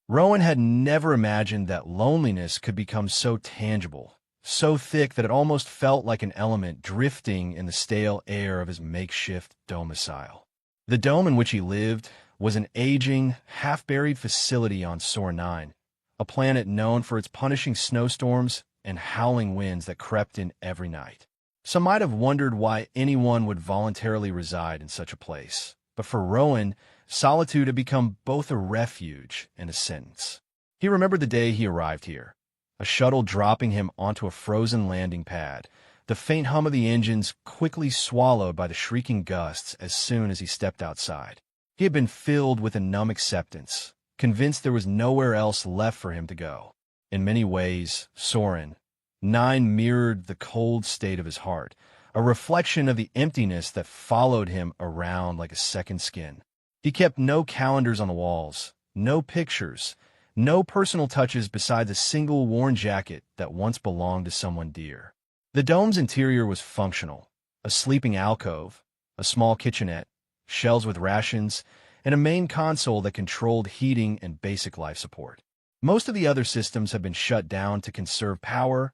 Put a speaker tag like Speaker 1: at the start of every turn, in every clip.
Speaker 1: Rowan had never imagined that loneliness could become so tangible, so thick that it almost felt like an element drifting in the stale air of his makeshift domicile. The dome in which he lived was an aging, half-buried facility on Sor 9, a planet known for its punishing snowstorms and howling winds that crept in every night. Some might have wondered why anyone would voluntarily reside in such a place, but for Rowan, solitude had become both a refuge and a sentence. He remembered the day he arrived here, a shuttle dropping him onto a frozen landing pad, the faint hum of the engines quickly swallowed by the shrieking gusts as soon as he stepped outside. He had been filled with a numb acceptance, convinced there was nowhere else left for him to go. In many ways, Soren 9 mirrored the cold state of his heart, a reflection of the emptiness that followed him around like a second skin. He kept no calendars on the walls, no pictures, no personal touches besides a single worn jacket that once belonged to someone dear. The dome's interior was functional: a sleeping alcove, a small kitchenette, shelves with rations, and a main console that controlled heating and basic life support. Most of the other systems had been shut down to conserve power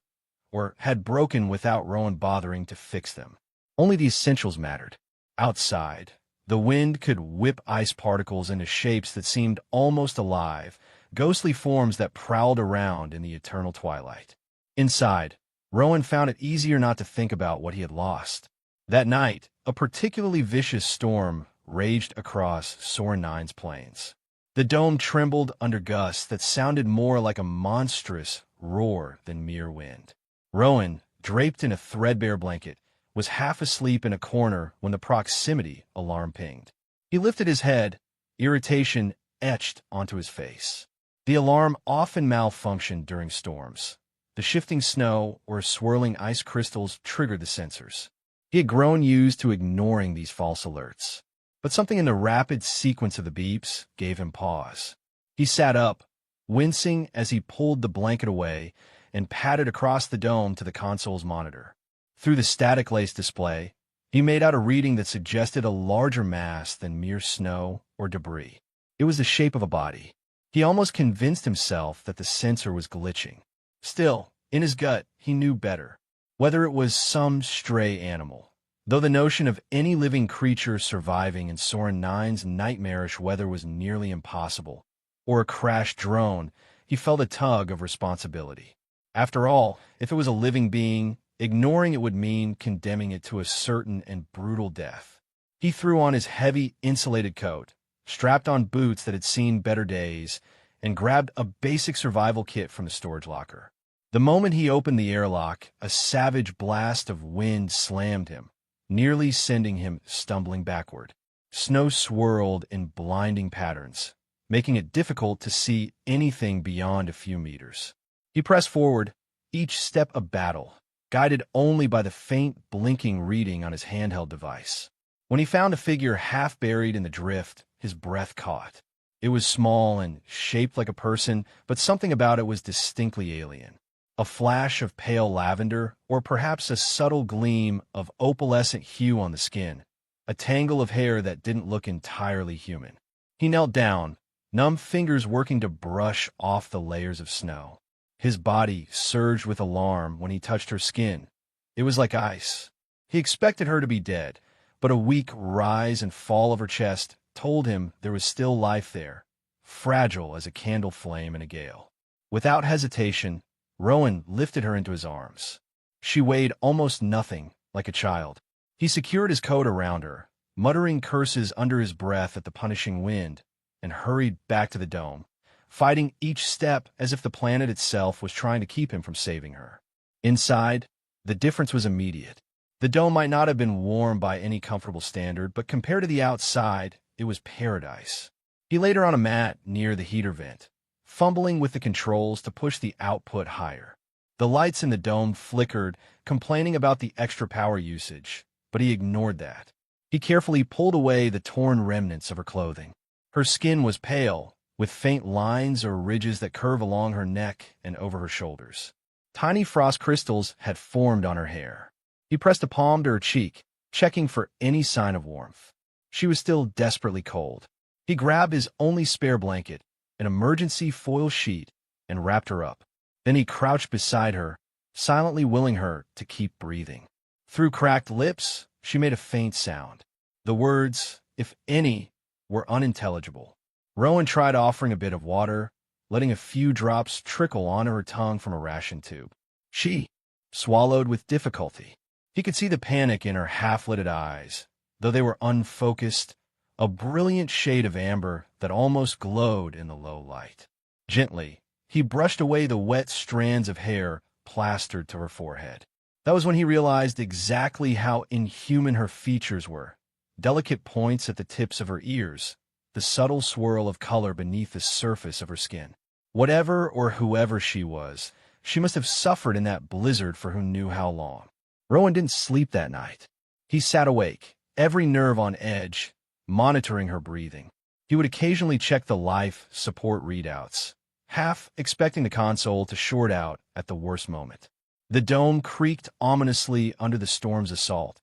Speaker 1: or had broken without Rowan bothering to fix them. Only the essentials mattered. Outside, the wind could whip ice particles into shapes that seemed almost alive, ghostly forms that prowled around in the eternal twilight. Inside, Rowan found it easier not to think about what he had lost. That night, a particularly vicious storm raged across Sor 9's plains. The dome trembled under gusts that sounded more like a monstrous roar than mere wind. Rowan, draped in a threadbare blanket, was half asleep in a corner when the proximity alarm pinged. He lifted his head, irritation etched onto his face. The alarm often malfunctioned during storms. The shifting snow or swirling ice crystals triggered the sensors. He had grown used to ignoring these false alerts. But something in the rapid sequence of the beeps gave him pause. He sat up, wincing as he pulled the blanket away and patted across the dome to the console's monitor. Through the static-laced display, he made out a reading that suggested a larger mass than mere snow or debris. It was the shape of a body. He almost convinced himself that the sensor was glitching. Still, in his gut, he knew better. Whether it was some stray animal, though the notion of any living creature surviving in Soren 9's nightmarish weather was nearly impossible, or a crashed drone, he felt a tug of responsibility. After all, if it was a living being, ignoring it would mean condemning it to a certain and brutal death. He threw on his heavy, insulated coat, strapped on boots that had seen better days, and grabbed a basic survival kit from the storage locker. The moment he opened the airlock, a savage blast of wind slammed him, nearly sending him stumbling backward. Snow swirled in blinding patterns, making it difficult to see anything beyond a few meters. He pressed forward, each step a battle, guided only by the faint blinking reading on his handheld device. When he found a figure half buried in the drift, his breath caught. It was small and shaped like a person, but something about it was distinctly alien. A flash of pale lavender, or perhaps a subtle gleam of opalescent hue on the skin, a tangle of hair that didn't look entirely human. He knelt down, numb fingers working to brush off the layers of snow. His body surged with alarm when he touched her skin. It was like ice. He expected her to be dead, but a weak rise and fall of her chest told him there was still life there, fragile as a candle flame in a gale. Without hesitation, Rowan lifted her into his arms. She weighed almost nothing, like a child. He secured his coat around her, muttering curses under his breath at the punishing wind, and hurried back to the dome, fighting each step as if the planet itself was trying to keep him from saving her. Inside, the difference was immediate. The dome might not have been warm by any comfortable standard, but compared to the outside, it was paradise. He laid her on a mat near the heater vent, fumbling with the controls to push the output higher. The lights in the dome flickered, complaining about the extra power usage, but he ignored that. He carefully pulled away the torn remnants of her clothing. Her skin was pale, with faint lines or ridges that curve along her neck and over her shoulders. Tiny frost crystals had formed on her hair. He pressed a palm to her cheek, checking for any sign of warmth. She was still desperately cold. He grabbed his only spare blanket an emergency foil sheet, and wrapped her up. Then he crouched beside her, silently willing her to keep breathing. Through cracked lips, she made a faint sound. The words, if any, were unintelligible. Rowan tried offering a bit of water, letting a few drops trickle onto her tongue from a ration tube. She swallowed with difficulty. He could see the panic in her half-lidded eyes, though they were unfocused, a brilliant shade of amber that almost glowed in the low light. Gently, he brushed away the wet strands of hair plastered to her forehead. That was when he realized exactly how inhuman her features were. Delicate points at the tips of her ears, the subtle swirl of color beneath the surface of her skin. Whatever or whoever she was, she must have suffered in that blizzard for who knew how long. Rowan didn't sleep that night. He sat awake, every nerve on edge, monitoring her breathing. He would occasionally check the life support readouts, half expecting the console to short out at the worst moment. The dome creaked ominously under the storm's assault,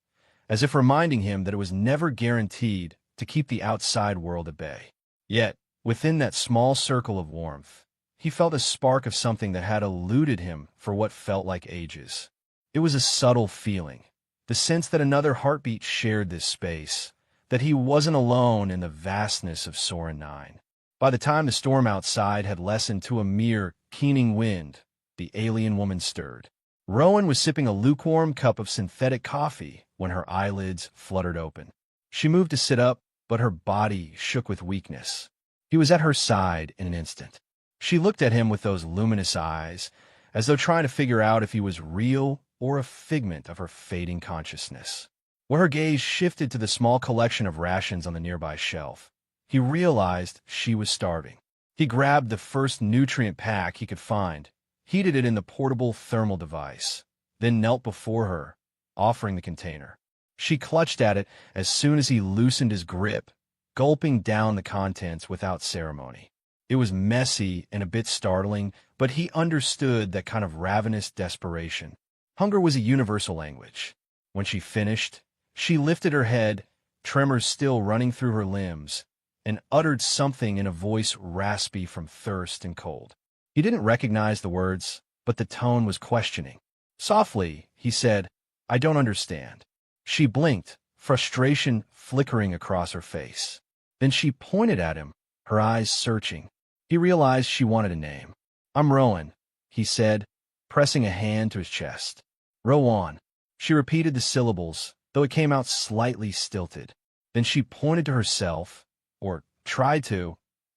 Speaker 1: as if reminding him that it was never guaranteed to keep the outside world at bay. Yet, within that small circle of warmth, he felt a spark of something that had eluded him for what felt like ages. It was a subtle feeling, the sense that another heartbeat shared this space, that he wasn't alone in the vastness of Soren 9. By the time the storm outside had lessened to a mere keening wind, the alien woman stirred. Rowan was sipping a lukewarm cup of synthetic coffee when her eyelids fluttered open. She moved to sit up, but her body shook with weakness. He was at her side in an instant. She looked at him with those luminous eyes, as though trying to figure out if he was real or a figment of her fading consciousness. When her gaze shifted to the small collection of rations on the nearby shelf, he realized she was starving. He grabbed the first nutrient pack he could find, heated it in the portable thermal device, then knelt before her, offering the container. She clutched at it as soon as he loosened his grip, gulping down the contents without ceremony. It was messy and a bit startling, but he understood that kind of ravenous desperation. Hunger was a universal language. When she finished, she lifted her head, tremors still running through her limbs, and uttered something in a voice raspy from thirst and cold. He didn't recognize the words, but the tone was questioning. Softly, he said, "I don't understand." She blinked, frustration flickering across her face. Then she pointed at him, her eyes searching. He realized she wanted a name. "I'm Rowan," he said, pressing a hand to his chest. "Rowan." She repeated the syllables, though it came out slightly stilted. Then she pointed to herself, or tried to,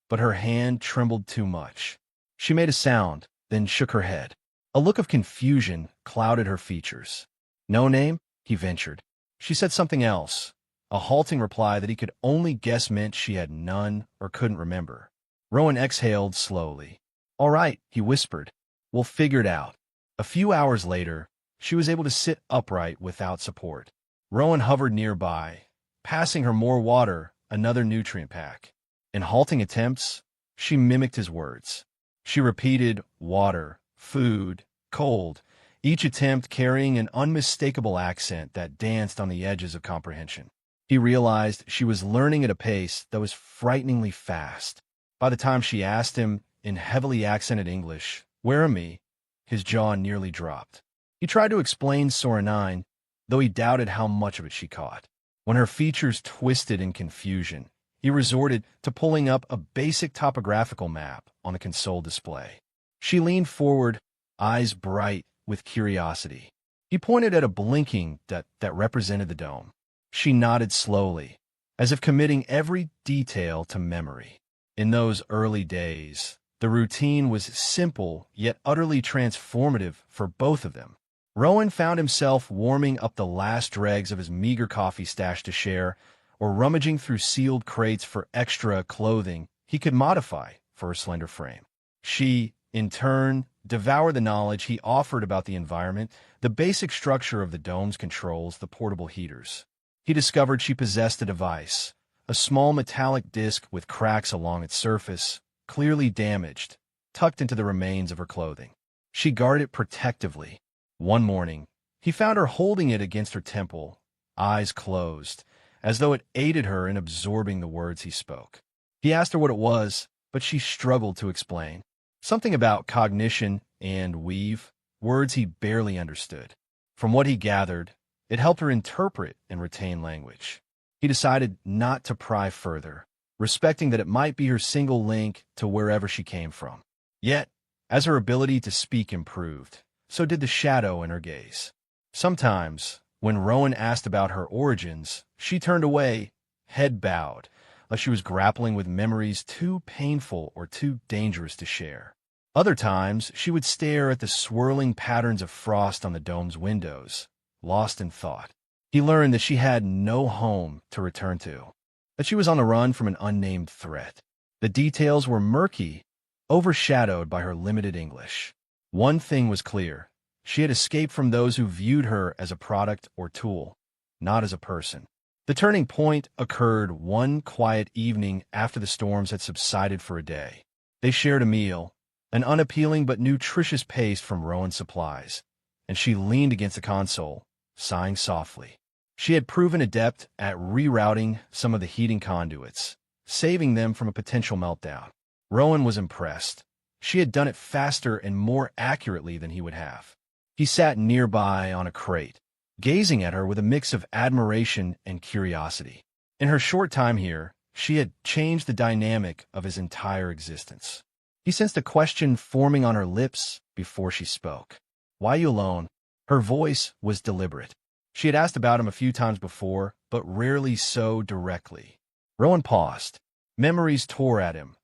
Speaker 1: but her hand trembled too much. She made a sound, then shook her head. A look of confusion clouded her features. "No name?" he ventured. She said something else, a halting reply that he could only guess meant she had none or couldn't remember. Rowan exhaled slowly. "All right," he whispered. "We'll figure it out." A few hours later, she was able to sit upright without support. Rowan hovered nearby, passing her more water, another nutrient pack. In halting attempts, she mimicked his words. She repeated water, food, cold, each attempt carrying an unmistakable accent that danced on the edges of comprehension. He realized she was learning at a pace that was frighteningly fast. By the time she asked him, in heavily accented English, "Where am I?" his jaw nearly dropped. He tried to explain Sora 9, though he doubted how much of it she caught. When her features twisted in confusion, he resorted to pulling up a basic topographical map on the console display. She leaned forward, eyes bright with curiosity. He pointed at a blinking that represented the dome. She nodded slowly, as if committing every detail to memory. In those early days, the routine was simple yet utterly transformative for both of them. Rowan found himself warming up the last dregs of his meager coffee stash to share, or rummaging through sealed crates for extra clothing he could modify for her slender frame. She, in turn, devoured the knowledge he offered about the environment, the basic structure of the dome's controls, the portable heaters. He discovered she possessed a device, a small metallic disc with cracks along its surface, clearly damaged, tucked into the remains of her clothing. She guarded it protectively. One morning, he found her holding it against her temple, eyes closed, as though it aided her in absorbing the words he spoke. He asked her what it was, but she struggled to explain. Something about cognition and weave, words he barely understood. From what he gathered, it helped her interpret and retain language. He decided not to pry further, respecting that it might be her single link to wherever she came from. Yet, as her ability to speak improved, so did the shadow in her gaze. Sometimes, when Rowan asked about her origins, she turned away, head bowed, like she was grappling with memories too painful or too dangerous to share. Other times, she would stare at the swirling patterns of frost on the dome's windows, lost in thought. He learned that she had no home to return to, that she was on the run from an unnamed threat. The details were murky, overshadowed by her limited English. One thing was clear. She had escaped from those who viewed her as a product or tool, not as a person. The turning point occurred one quiet evening after the storms had subsided for a day. They shared a meal, an unappealing but nutritious paste from Rowan's supplies, and she leaned against the console, sighing softly. She had proven adept at rerouting some of the heating conduits, saving them from a potential meltdown. Rowan was impressed. She had done it faster and more accurately than he would have. He sat nearby on a crate, gazing at her with a mix of admiration and curiosity. In her short time here, she had changed the dynamic of his entire existence. He sensed a question forming on her lips before she spoke. "Why you alone?" Her voice was deliberate. She had asked about him a few times before, but rarely so directly. Rowan paused. Memories tore at him.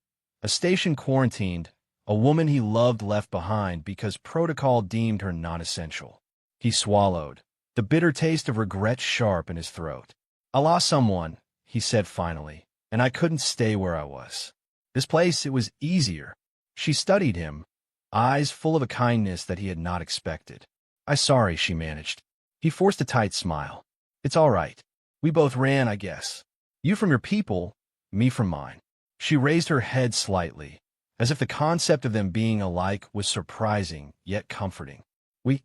Speaker 1: A station quarantined, a woman he loved left behind because protocol deemed her non-essential. He swallowed, the bitter taste of regret sharp in his throat. "I lost someone," he said finally, "and I couldn't stay where I was. This place, it was easier." She studied him, eyes full of a kindness that he had not expected. "I'm sorry," she managed. He forced a tight smile. "It's all right. We both ran, I guess. You from your people, me from mine." She raised her head slightly, as if the concept of them being alike was surprising yet comforting. "We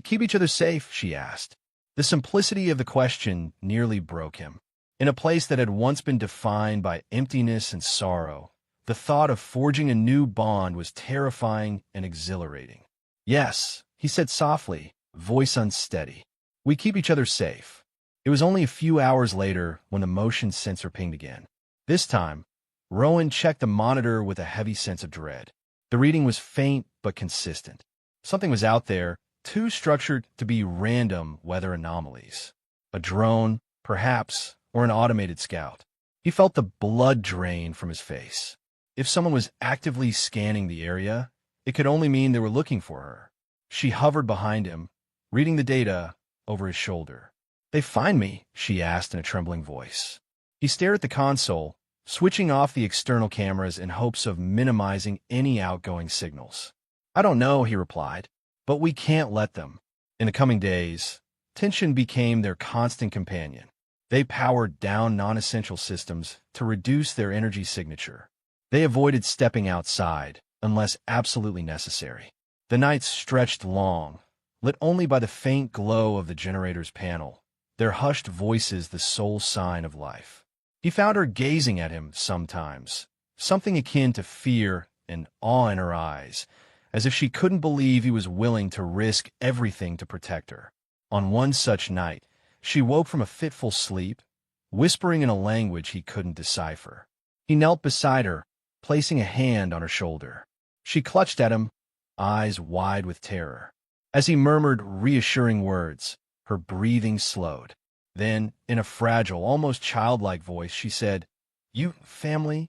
Speaker 1: keep each other safe?" she asked. The simplicity of the question nearly broke him. In a place that had once been defined by emptiness and sorrow, the thought of forging a new bond was terrifying and exhilarating. "Yes," he said softly, voice unsteady. "We keep each other safe." It was only a few hours later when the motion sensor pinged again. This time, Rowan checked the monitor with a heavy sense of dread. The reading was faint but consistent. Something was out there, too structured to be random weather anomalies. A drone, perhaps, or an automated scout. He felt the blood drain from his face. If someone was actively scanning the area, it could only mean they were looking for her. She hovered behind him, reading the data over his shoulder. "They find me?" she asked in a trembling voice. He stared at the console, switching off the external cameras in hopes of minimizing any outgoing signals. "I don't know," he replied, "but we can't let them." In the coming days, tension became their constant companion. They powered down non-essential systems to reduce their energy signature. They avoided stepping outside unless absolutely necessary. The nights stretched long, lit only by the faint glow of the generator's panel, their hushed voices the sole sign of life. He found her gazing at him sometimes, something akin to fear and awe in her eyes, as if she couldn't believe he was willing to risk everything to protect her. On one such night, she woke from a fitful sleep, whispering in a language he couldn't decipher. He knelt beside her, placing a hand on her shoulder. She clutched at him, eyes wide with terror. As he murmured reassuring words, her breathing slowed. Then, in a fragile, almost childlike voice, she said, "You, family?"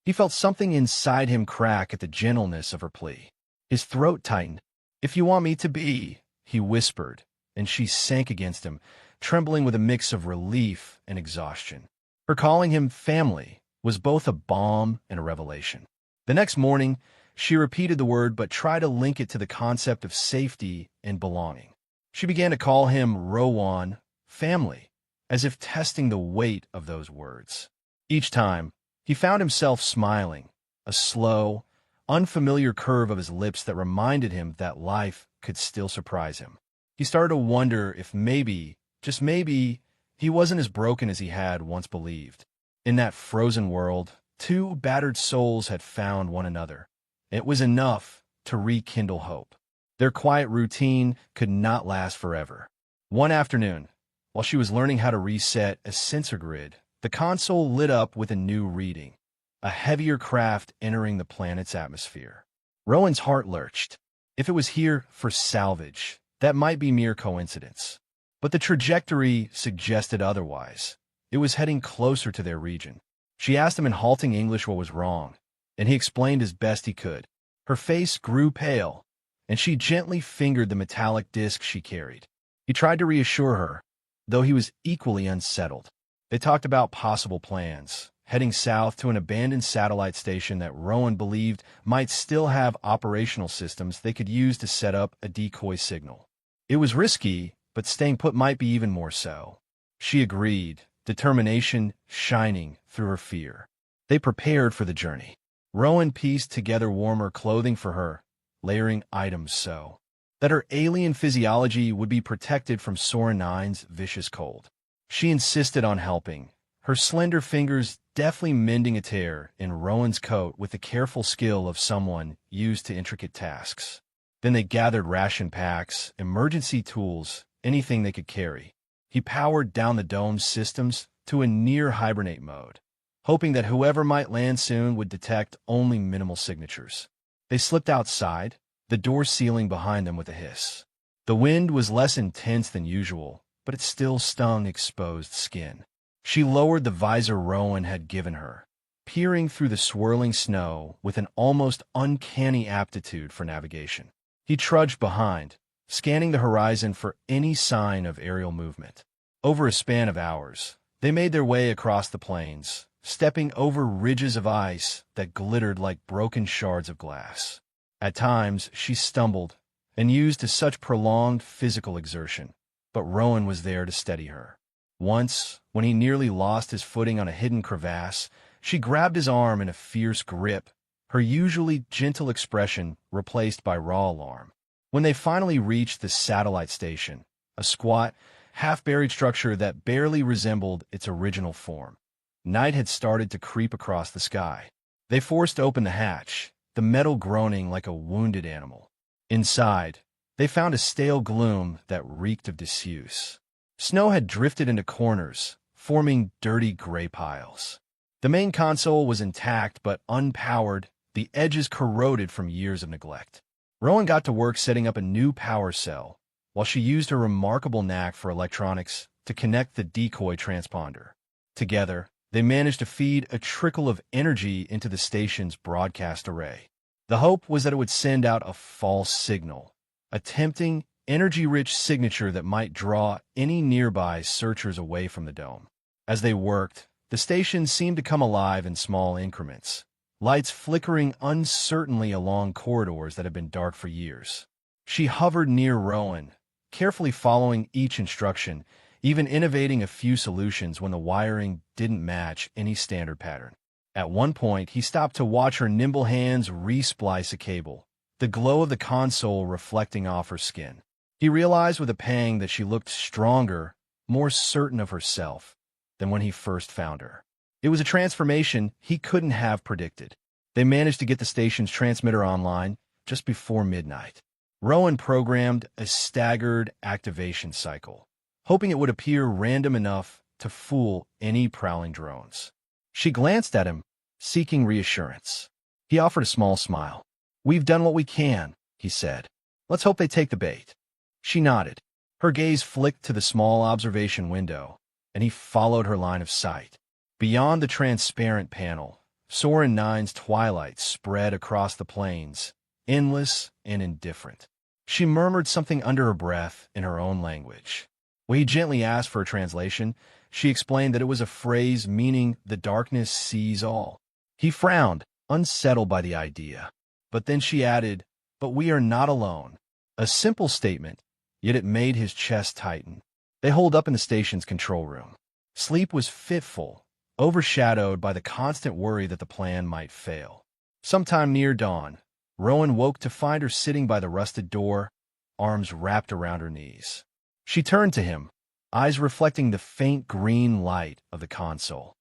Speaker 1: He felt something inside him crack at the gentleness of her plea. His throat tightened. "If you want me to be," he whispered, and she sank against him, trembling with a mix of relief and exhaustion. Her calling him family was both a balm and a revelation. The next morning, she repeated the word but tried to link it to the concept of safety and belonging. She began to call him Rowan, family, as if testing the weight of those words. Each time, he found himself smiling, a slow, unfamiliar curve of his lips that reminded him that life could still surprise him. He started to wonder if maybe, just maybe, he wasn't as broken as he had once believed. In that frozen world, Two battered souls had found one another. It was enough to rekindle hope. Their quiet routine could not last forever. One afternoon, while she was learning how to reset a sensor grid, the console lit up with a new reading, a heavier craft entering the planet's atmosphere. Rowan's heart lurched. If it was here for salvage, that might be mere coincidence. But the trajectory suggested otherwise. It was heading closer to their region. She asked him in halting English what was wrong, and he explained as best he could. Her face grew pale, and she gently fingered the metallic disc she carried. He tried to reassure her, though he was equally unsettled. They talked about possible plans, heading south to an abandoned satellite station that Rowan believed might still have operational systems they could use to set up a decoy signal. It was risky, but staying put might be even more so. She agreed, determination shining through her fear. They prepared for the journey. Rowan pieced together warmer clothing for her, layering items so that her alien physiology would be protected from Soren 9's vicious cold. She insisted on helping, her slender fingers deftly mending a tear in Rowan's coat with the careful skill of someone used to intricate tasks. Then they gathered ration packs, emergency tools, anything they could carry. He powered down the dome's systems to a near-hibernate mode, hoping that whoever might land soon would detect only minimal signatures. They slipped outside, the door sealing behind them with a hiss. The wind was less intense than usual, but it still stung exposed skin. She lowered the visor Rowan had given her, peering through the swirling snow with an almost uncanny aptitude for navigation. He trudged behind, scanning the horizon for any sign of aerial movement. Over a span of hours, they made their way across the plains, stepping over ridges of ice that glittered like broken shards of glass. At times, she stumbled and used to such prolonged physical exertion, but Rowan was there to steady her. Once, when he nearly lost his footing on a hidden crevasse, she grabbed his arm in a fierce grip, her usually gentle expression replaced by raw alarm. When they finally reached the satellite station, a squat, half-buried structure that barely resembled its original form, night had started to creep across the sky. They forced open the hatch, the metal groaning like a wounded animal. Inside, they found a stale gloom that reeked of disuse. Snow had drifted into corners, forming dirty gray piles. The main console was intact but unpowered, the edges corroded from years of neglect. Rowan got to work setting up a new power cell, while she used her remarkable knack for electronics to connect the decoy transponder. Together, they managed to feed a trickle of energy into the station's broadcast array. The hope was that it would send out a false signal, a tempting, energy-rich signature that might draw any nearby searchers away from the dome. As they worked, the station seemed to come alive in small increments, lights flickering uncertainly along corridors that had been dark for years. She hovered near Rowan, carefully following each instruction, even innovating a few solutions when the wiring didn't match any standard pattern. At one point, he stopped to watch her nimble hands re-splice a cable, the glow of the console reflecting off her skin. He realized with a pang that she looked stronger, more certain of herself, than when he first found her. It was a transformation he couldn't have predicted. They managed to get the station's transmitter online just before midnight. Rowan programmed a staggered activation cycle, hoping it would appear random enough to fool any prowling drones. She glanced at him, seeking reassurance. He offered a small smile. "We've done what we can," he said. "Let's hope they take the bait." She nodded. Her gaze flicked to the small observation window, and he followed her line of sight. Beyond the transparent panel, Soren 9's twilight spread across the plains, endless and indifferent. She murmured something under her breath in her own language. When he gently asked for a translation, she explained that it was a phrase meaning "the darkness sees all." He frowned, unsettled by the idea. But then she added, "But we are not alone." A simple statement, yet it made his chest tighten. They holed up in the station's control room. Sleep was fitful, overshadowed by the constant worry that the plan might fail. Sometime near dawn, Rowan woke to find her sitting by the rusted door, arms wrapped around her knees. She turned to him, eyes reflecting the faint green light of the console.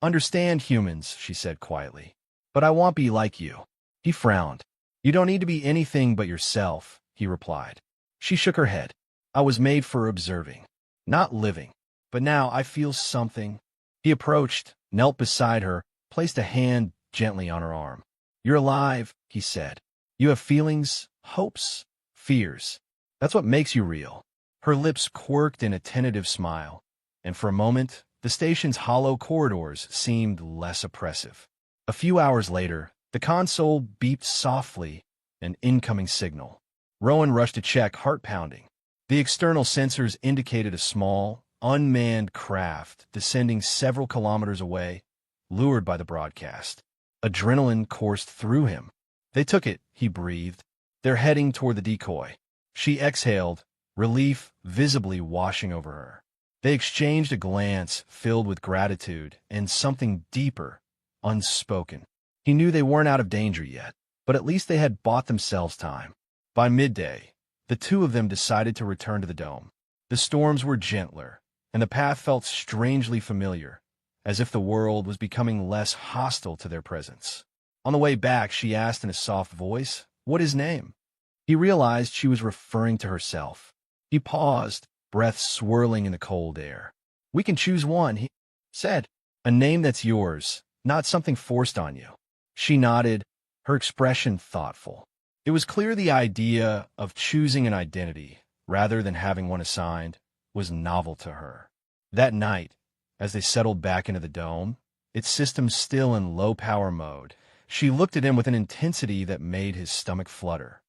Speaker 1: Understand humans, she said quietly. But I won't be like you. He frowned. You don't need to be anything but yourself, he replied. She shook her head. I was made for observing, not living. But now I feel something. He approached, knelt beside her, placed a hand gently on her arm. You're alive, he said. You have feelings, hopes, fears. That's what makes you real. Her lips quirked in a tentative smile, and for a moment, the station's hollow corridors seemed less oppressive. A few hours later, the console beeped softly, an incoming signal. Rowan rushed to check, heart pounding. The external sensors indicated a small, unmanned craft descending several kilometers away, lured by the broadcast. Adrenaline coursed through him. They took it, he breathed. They're heading toward the decoy. She exhaled, relief visibly washing over her. They exchanged a glance filled with gratitude and something deeper, unspoken. He knew they weren't out of danger yet, but at least they had bought themselves time. By midday, the two of them decided to return to the dome. The storms were gentler, and the path felt strangely familiar, as if the world was becoming less hostile to their presence. On the way back, she asked in a soft voice, "What is his name?" He realized she was referring to herself. He paused, breath swirling in the cold air. "We can choose one," he said. "A name that's yours, not something forced on you." She nodded, her expression thoughtful. It was clear the idea of choosing an identity, rather than having one assigned, was novel to her. That night, as they settled back into the dome, its systems still in low-power mode, she looked at him with an intensity that made his stomach flutter.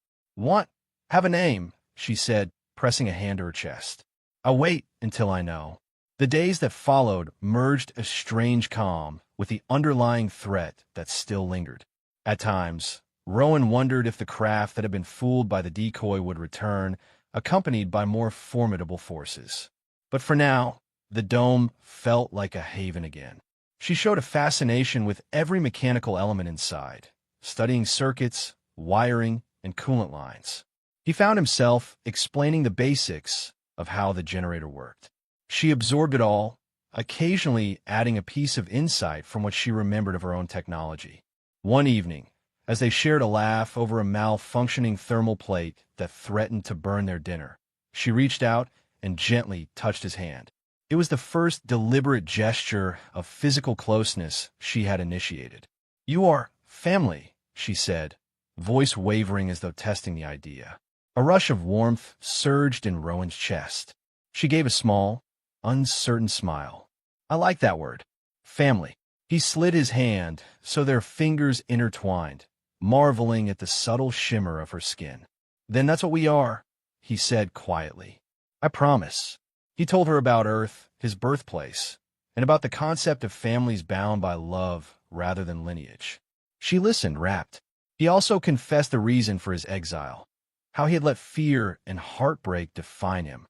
Speaker 1: Have a name," she said, pressing a hand to her chest. "I'll wait until I know." The days that followed merged a strange calm with the underlying threat that still lingered. At times, Rowan wondered if the craft that had been fooled by the decoy would return, accompanied by more formidable forces. But for now, the dome felt like a haven again. She showed a fascination with every mechanical element inside, studying circuits, wiring, and coolant lines. He found himself explaining the basics of how the generator worked. She absorbed it all, occasionally adding a piece of insight from what she remembered of her own technology. One evening, as they shared a laugh over a malfunctioning thermal plate that threatened to burn their dinner, she reached out and gently touched his hand. It was the first deliberate gesture of physical closeness she had initiated. "You are family," she said, voice wavering as though testing the idea. A rush of warmth surged in Rowan's chest. She gave a small, uncertain smile. "I like that word. Family." He slid his hand so their fingers intertwined, marveling at the subtle shimmer of her skin. "Then that's what we are," he said quietly. "I promise." He told her about Earth, his birthplace, and about the concept of families bound by love rather than lineage. She listened, rapt. He also confessed the reason for his exile, how he had let fear and heartbreak define him,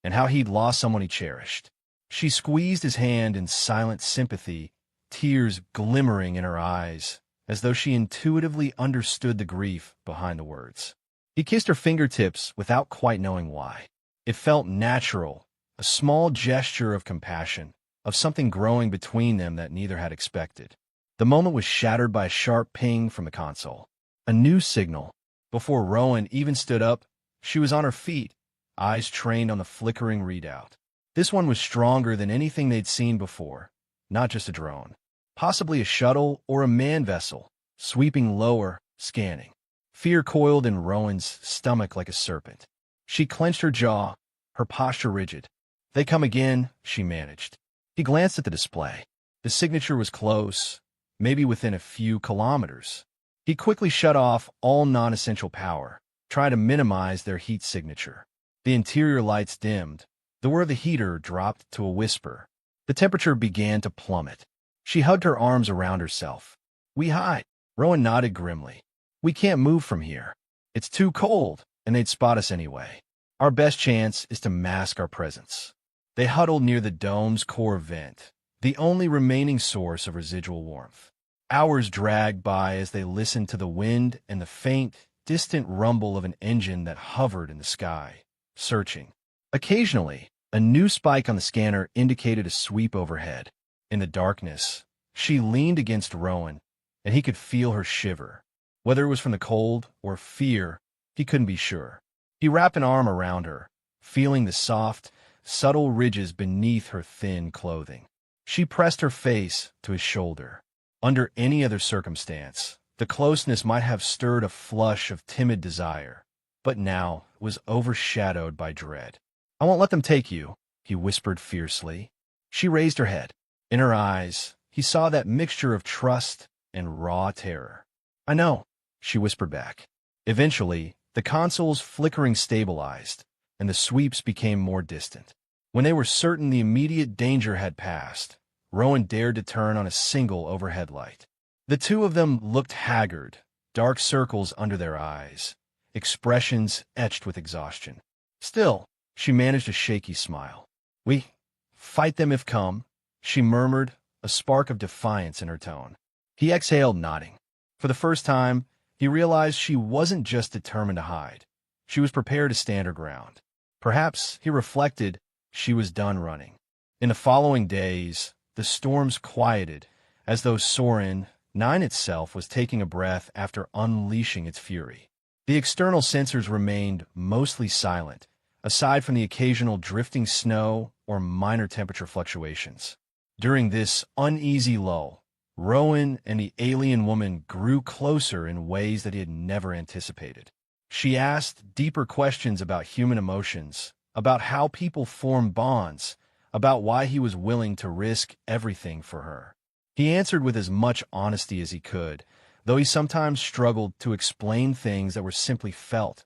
Speaker 1: and how he'd lost someone he cherished. She squeezed his hand in silent sympathy, tears glimmering in her eyes, as though she intuitively understood the grief behind the words. He kissed her fingertips without quite knowing why. It felt natural, a small gesture of compassion, of something growing between them that neither had expected. The moment was shattered by a sharp ping from the console. A new signal. Before Rowan even stood up, she was on her feet, eyes trained on the flickering readout. This one was stronger than anything they'd seen before, not just a drone. Possibly a shuttle or a manned vessel, sweeping lower, scanning. Fear coiled in Rowan's stomach like a serpent. She clenched her jaw, her posture rigid. "They come again," she managed. He glanced at the display. The signature was close, maybe within a few kilometers. He quickly shut off all non-essential power, trying to minimize their heat signature. The interior lights dimmed. The whir of the heater dropped to a whisper. The temperature began to plummet. She hugged her arms around herself. "We hide." Rowan nodded grimly. "We can't move from here. It's too cold, and they'd spot us anyway. Our best chance is to mask our presence." They huddled near the dome's core vent, the only remaining source of residual warmth. Hours dragged by as they listened to the wind and the faint, distant rumble of an engine that hovered in the sky, searching. Occasionally, a new spike on the scanner indicated a sweep overhead. In the darkness, She leaned against Rowan, and he could feel her shiver. Whether it was from the cold or fear, he couldn't be sure. He wrapped an arm around her, feeling the soft, subtle ridges beneath her thin clothing. She pressed her face to his shoulder. Under any other circumstance, the closeness might have stirred a flush of timid desire, but now it was overshadowed by dread. "I won't let them take you," he whispered fiercely. She raised her head. In her eyes, he saw that mixture of trust and raw terror. "I know," she whispered back. Eventually, the console's flickering stabilized, and the sweeps became more distant. When they were certain the immediate danger had passed, Rowan dared to turn on a single overhead light. The two of them looked haggard, dark circles under their eyes, expressions etched with exhaustion. Still, she managed a shaky smile. "We fight them if come," she murmured, a spark of defiance in her tone. He exhaled, nodding. For the first time, he realized she wasn't just determined to hide. She was prepared to stand her ground. Perhaps, he reflected, she was done running. In the following days, the storms quieted, as though Soren, 9 itself, was taking a breath after unleashing its fury. The external sensors remained mostly silent, aside from the occasional drifting snow or minor temperature fluctuations. During this uneasy lull, Rowan and the alien woman grew closer in ways that he had never anticipated. She asked deeper questions about human emotions, about how people form bonds, about why he was willing to risk everything for her. He answered with as much honesty as he could, though he sometimes struggled to explain things that were simply felt,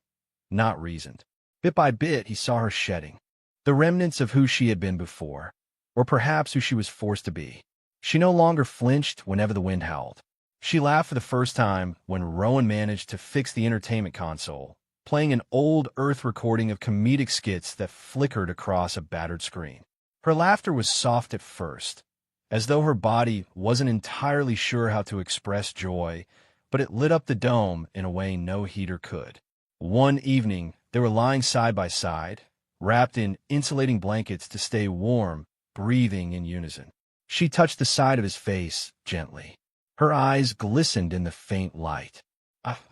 Speaker 1: not reasoned. Bit by bit, he saw her shedding, the remnants of who she had been before, or perhaps who she was forced to be. She no longer flinched whenever the wind howled. She laughed for the first time when Rowan managed to fix the entertainment console, playing an old Earth recording of comedic skits that flickered across a battered screen. Her laughter was soft at first, as though her body wasn't entirely sure how to express joy, but it lit up the dome in a way no heater could. One evening, they were lying side by side, wrapped in insulating blankets to stay warm, breathing in unison. She touched the side of his face gently. Her eyes glistened in the faint light.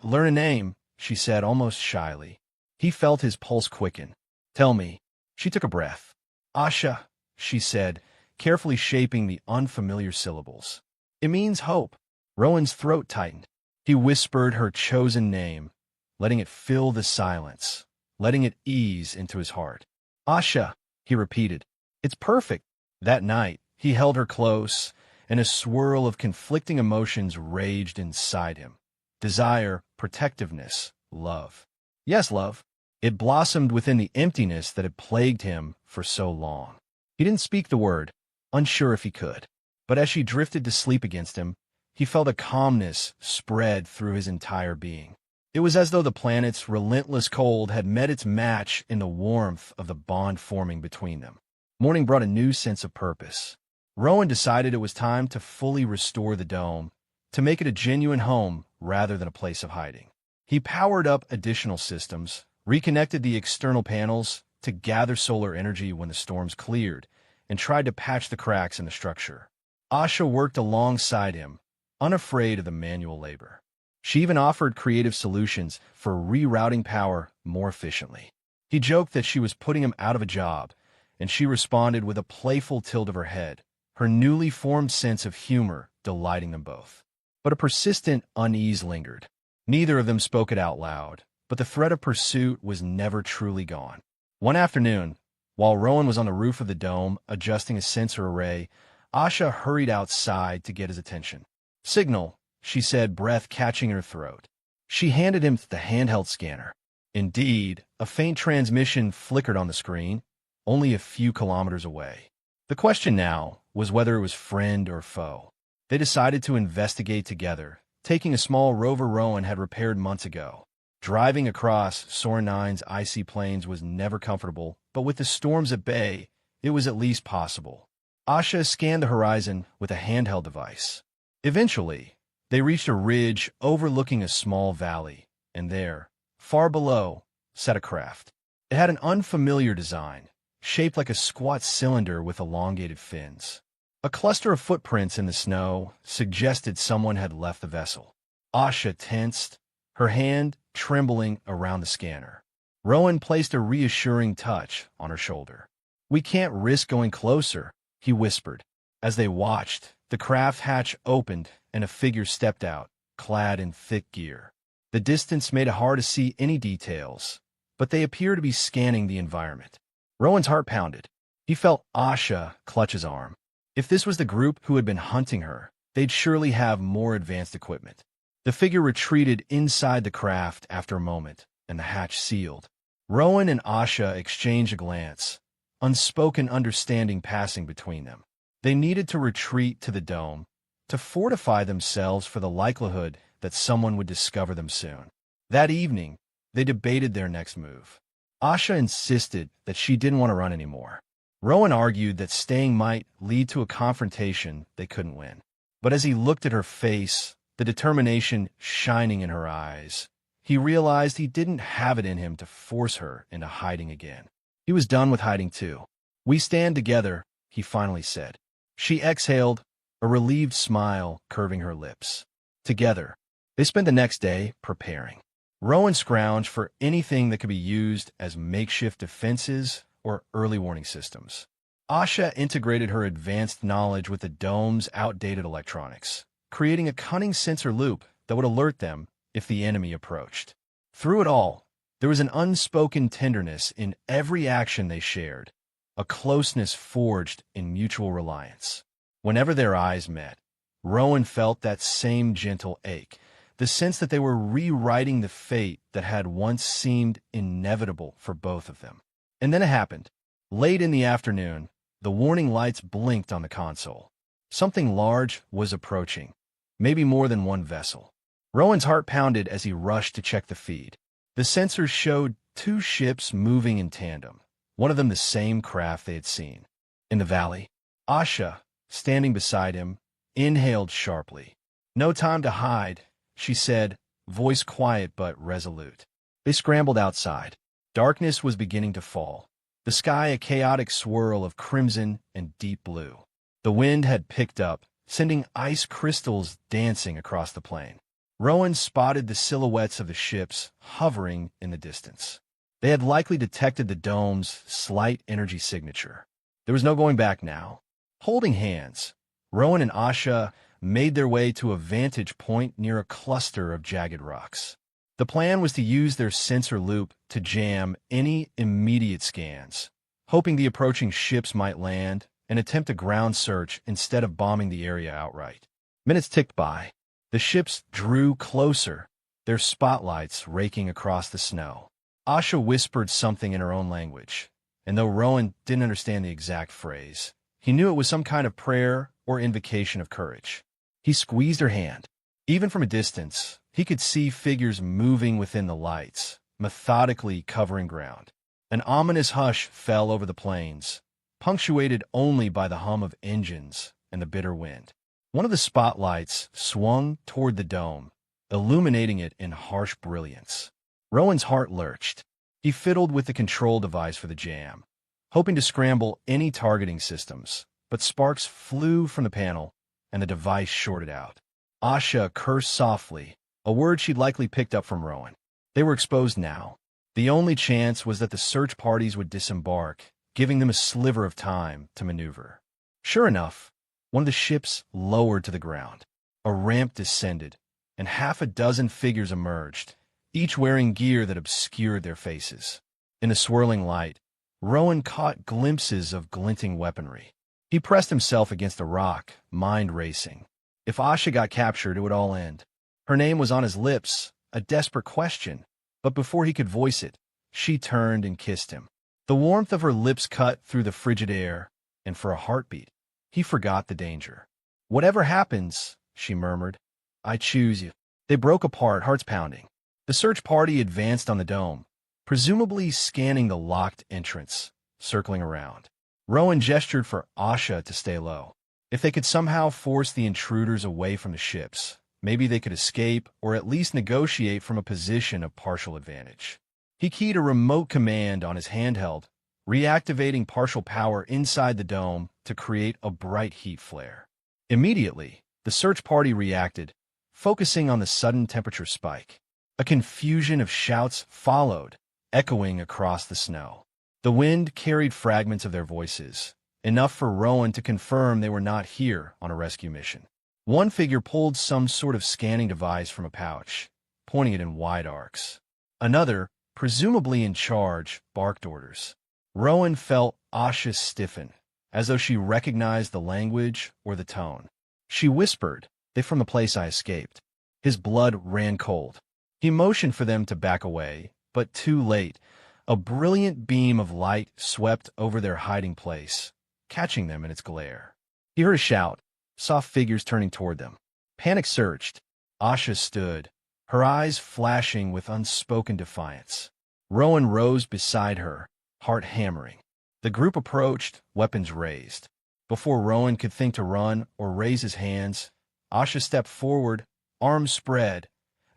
Speaker 1: "Learn a name," she said almost shyly. He felt his pulse quicken. "Tell me." She took a breath. "Asha," she said, carefully shaping the unfamiliar syllables. "It means hope." Rowan's throat tightened. He whispered her chosen name, letting it fill the silence, letting it ease into his heart. "Asha," he repeated. "It's perfect." That night, he held her close, and a swirl of conflicting emotions raged inside him. Desire, protectiveness, love. Yes, love. It blossomed within the emptiness that had plagued him for so long. He didn't speak the word, unsure if he could. But as she drifted to sleep against him, he felt a calmness spread through his entire being. It was as though the planet's relentless cold had met its match in the warmth of the bond forming between them. Morning brought a new sense of purpose. Rowan decided it was time to fully restore the dome, to make it a genuine home rather than a place of hiding. He powered up additional systems, reconnected the external panels to gather solar energy when the storms cleared, and tried to patch the cracks in the structure. Asha worked alongside him, unafraid of the manual labor. She even offered creative solutions for rerouting power more efficiently. He joked that she was putting him out of a job, and she responded with a playful tilt of her head, her newly formed sense of humor delighting them both. But a persistent unease lingered. Neither of them spoke it out loud, but the threat of pursuit was never truly gone. One afternoon, while Rowan was on the roof of the dome adjusting a sensor array, Asha hurried outside to get his attention. "Signal," she said, breath catching in her throat. She handed him the handheld scanner. Indeed, a faint transmission flickered on the screen, only a few kilometers away. The question now was whether it was friend or foe. They decided to investigate together, taking a small rover Rowan had repaired months ago. Driving across Soren 9's icy plains was never comfortable, but with the storms at bay, it was at least possible. Asha scanned the horizon with a handheld device. Eventually, they reached a ridge overlooking a small valley, and there, far below, sat a craft. It had an unfamiliar design, shaped like a squat cylinder with elongated fins. A cluster of footprints in the snow suggested someone had left the vessel. Asha tensed, her hand trembling around the scanner. Rowan placed a reassuring touch on her shoulder. "We can't risk going closer," he whispered. As they watched, the craft hatch opened and a figure stepped out, clad in thick gear. The distance made it hard to see any details, but they appeared to be scanning the environment. Rowan's heart pounded. He felt Asha clutch his arm. If this was the group who had been hunting her, they'd surely have more advanced equipment. The figure retreated inside the craft after a moment, and the hatch sealed. Rowan and Asha exchanged a glance, unspoken understanding passing between them. They needed to retreat to the dome, to fortify themselves for the likelihood that someone would discover them soon. That evening, they debated their next move. Asha insisted that she didn't want to run anymore. Rowan argued that staying might lead to a confrontation they couldn't win. But as he looked at her face, the determination shining in her eyes, he realized he didn't have it in him to force her into hiding again. He was done with hiding too. "We stand together," he finally said. She exhaled, a relieved smile curving her lips. Together, they spent the next day preparing. Rowan scrounged for anything that could be used as makeshift defenses or early warning systems. Asha integrated her advanced knowledge with the dome's outdated electronics, creating a cunning sensor loop that would alert them if the enemy approached. Through it all, there was an unspoken tenderness in every action they shared, a closeness forged in mutual reliance. Whenever their eyes met, Rowan felt that same gentle ache, the sense that they were rewriting the fate that had once seemed inevitable for both of them. And then it happened. Late in the afternoon, the warning lights blinked on the console. Something large was approaching, maybe more than one vessel. Rowan's heart pounded as he rushed to check the feed. The sensors showed two ships moving in tandem, one of them the same craft they had seen. In the valley, Asha, standing beside him, inhaled sharply. "No time to hide," she said, voice quiet but resolute. They scrambled outside. Darkness was beginning to fall, the sky a chaotic swirl of crimson and deep blue. The wind had picked up, sending ice crystals dancing across the plain. Rowan spotted the silhouettes of the ships hovering in the distance. They had likely detected the dome's slight energy signature. There was no going back now. Holding hands, Rowan and Asha made their way to a vantage point near a cluster of jagged rocks. The plan was to use their sensor loop to jam any immediate scans, hoping the approaching ships might land and attempt a ground search instead of bombing the area outright. Minutes ticked by. The ships drew closer, their spotlights raking across the snow. Asha whispered something in her own language, and though Rowan didn't understand the exact phrase, he knew it was some kind of prayer or invocation of courage. He squeezed her hand. Even from a distance, he could see figures moving within the lights, methodically covering ground. An ominous hush fell over the plains, punctuated only by the hum of engines and the bitter wind. One of the spotlights swung toward the dome, illuminating it in harsh brilliance. Rowan's heart lurched. He fiddled with the control device for the jam, hoping to scramble any targeting systems, but sparks flew from the panel, and the device shorted out. Asha cursed softly, a word she'd likely picked up from Rowan. They were exposed now. The only chance was that the search parties would disembark, giving them a sliver of time to maneuver. Sure enough, one of the ships lowered to the ground. A ramp descended, and half a dozen figures emerged, each wearing gear that obscured their faces. In the swirling light, Rowan caught glimpses of glinting weaponry. He pressed himself against a rock, mind racing. If Asha got captured, it would all end. Her name was on his lips, a desperate question, but before he could voice it, she turned and kissed him. The warmth of her lips cut through the frigid air, and for a heartbeat, he forgot the danger. "Whatever happens," she murmured, "I choose you." They broke apart, hearts pounding. The search party advanced on the dome, presumably scanning the locked entrance, circling around. Rowan gestured for Asha to stay low. If they could somehow force the intruders away from the ships, maybe they could escape or at least negotiate from a position of partial advantage. He keyed a remote command on his handheld, reactivating partial power inside the dome to create a bright heat flare. Immediately, the search party reacted, focusing on the sudden temperature spike. A confusion of shouts followed, echoing across the snow. The wind carried fragments of their voices, enough for Rowan to confirm they were not here on a rescue mission. One figure pulled some sort of scanning device from a pouch, pointing it in wide arcs. Another, presumably in charge, barked orders. Rowan felt Asha stiffen, as though she recognized the language or the tone. She whispered, "They're from the place I escaped." His blood ran cold. He motioned for them to back away, but too late. A brilliant beam of light swept over their hiding place, catching them in its glare. He heard a shout, saw figures turning toward them. Panic surged. Asha stood, her eyes flashing with unspoken defiance. Rowan rose beside her, heart hammering. The group approached, weapons raised. Before Rowan could think to run or raise his hands, Asha stepped forward, arms spread,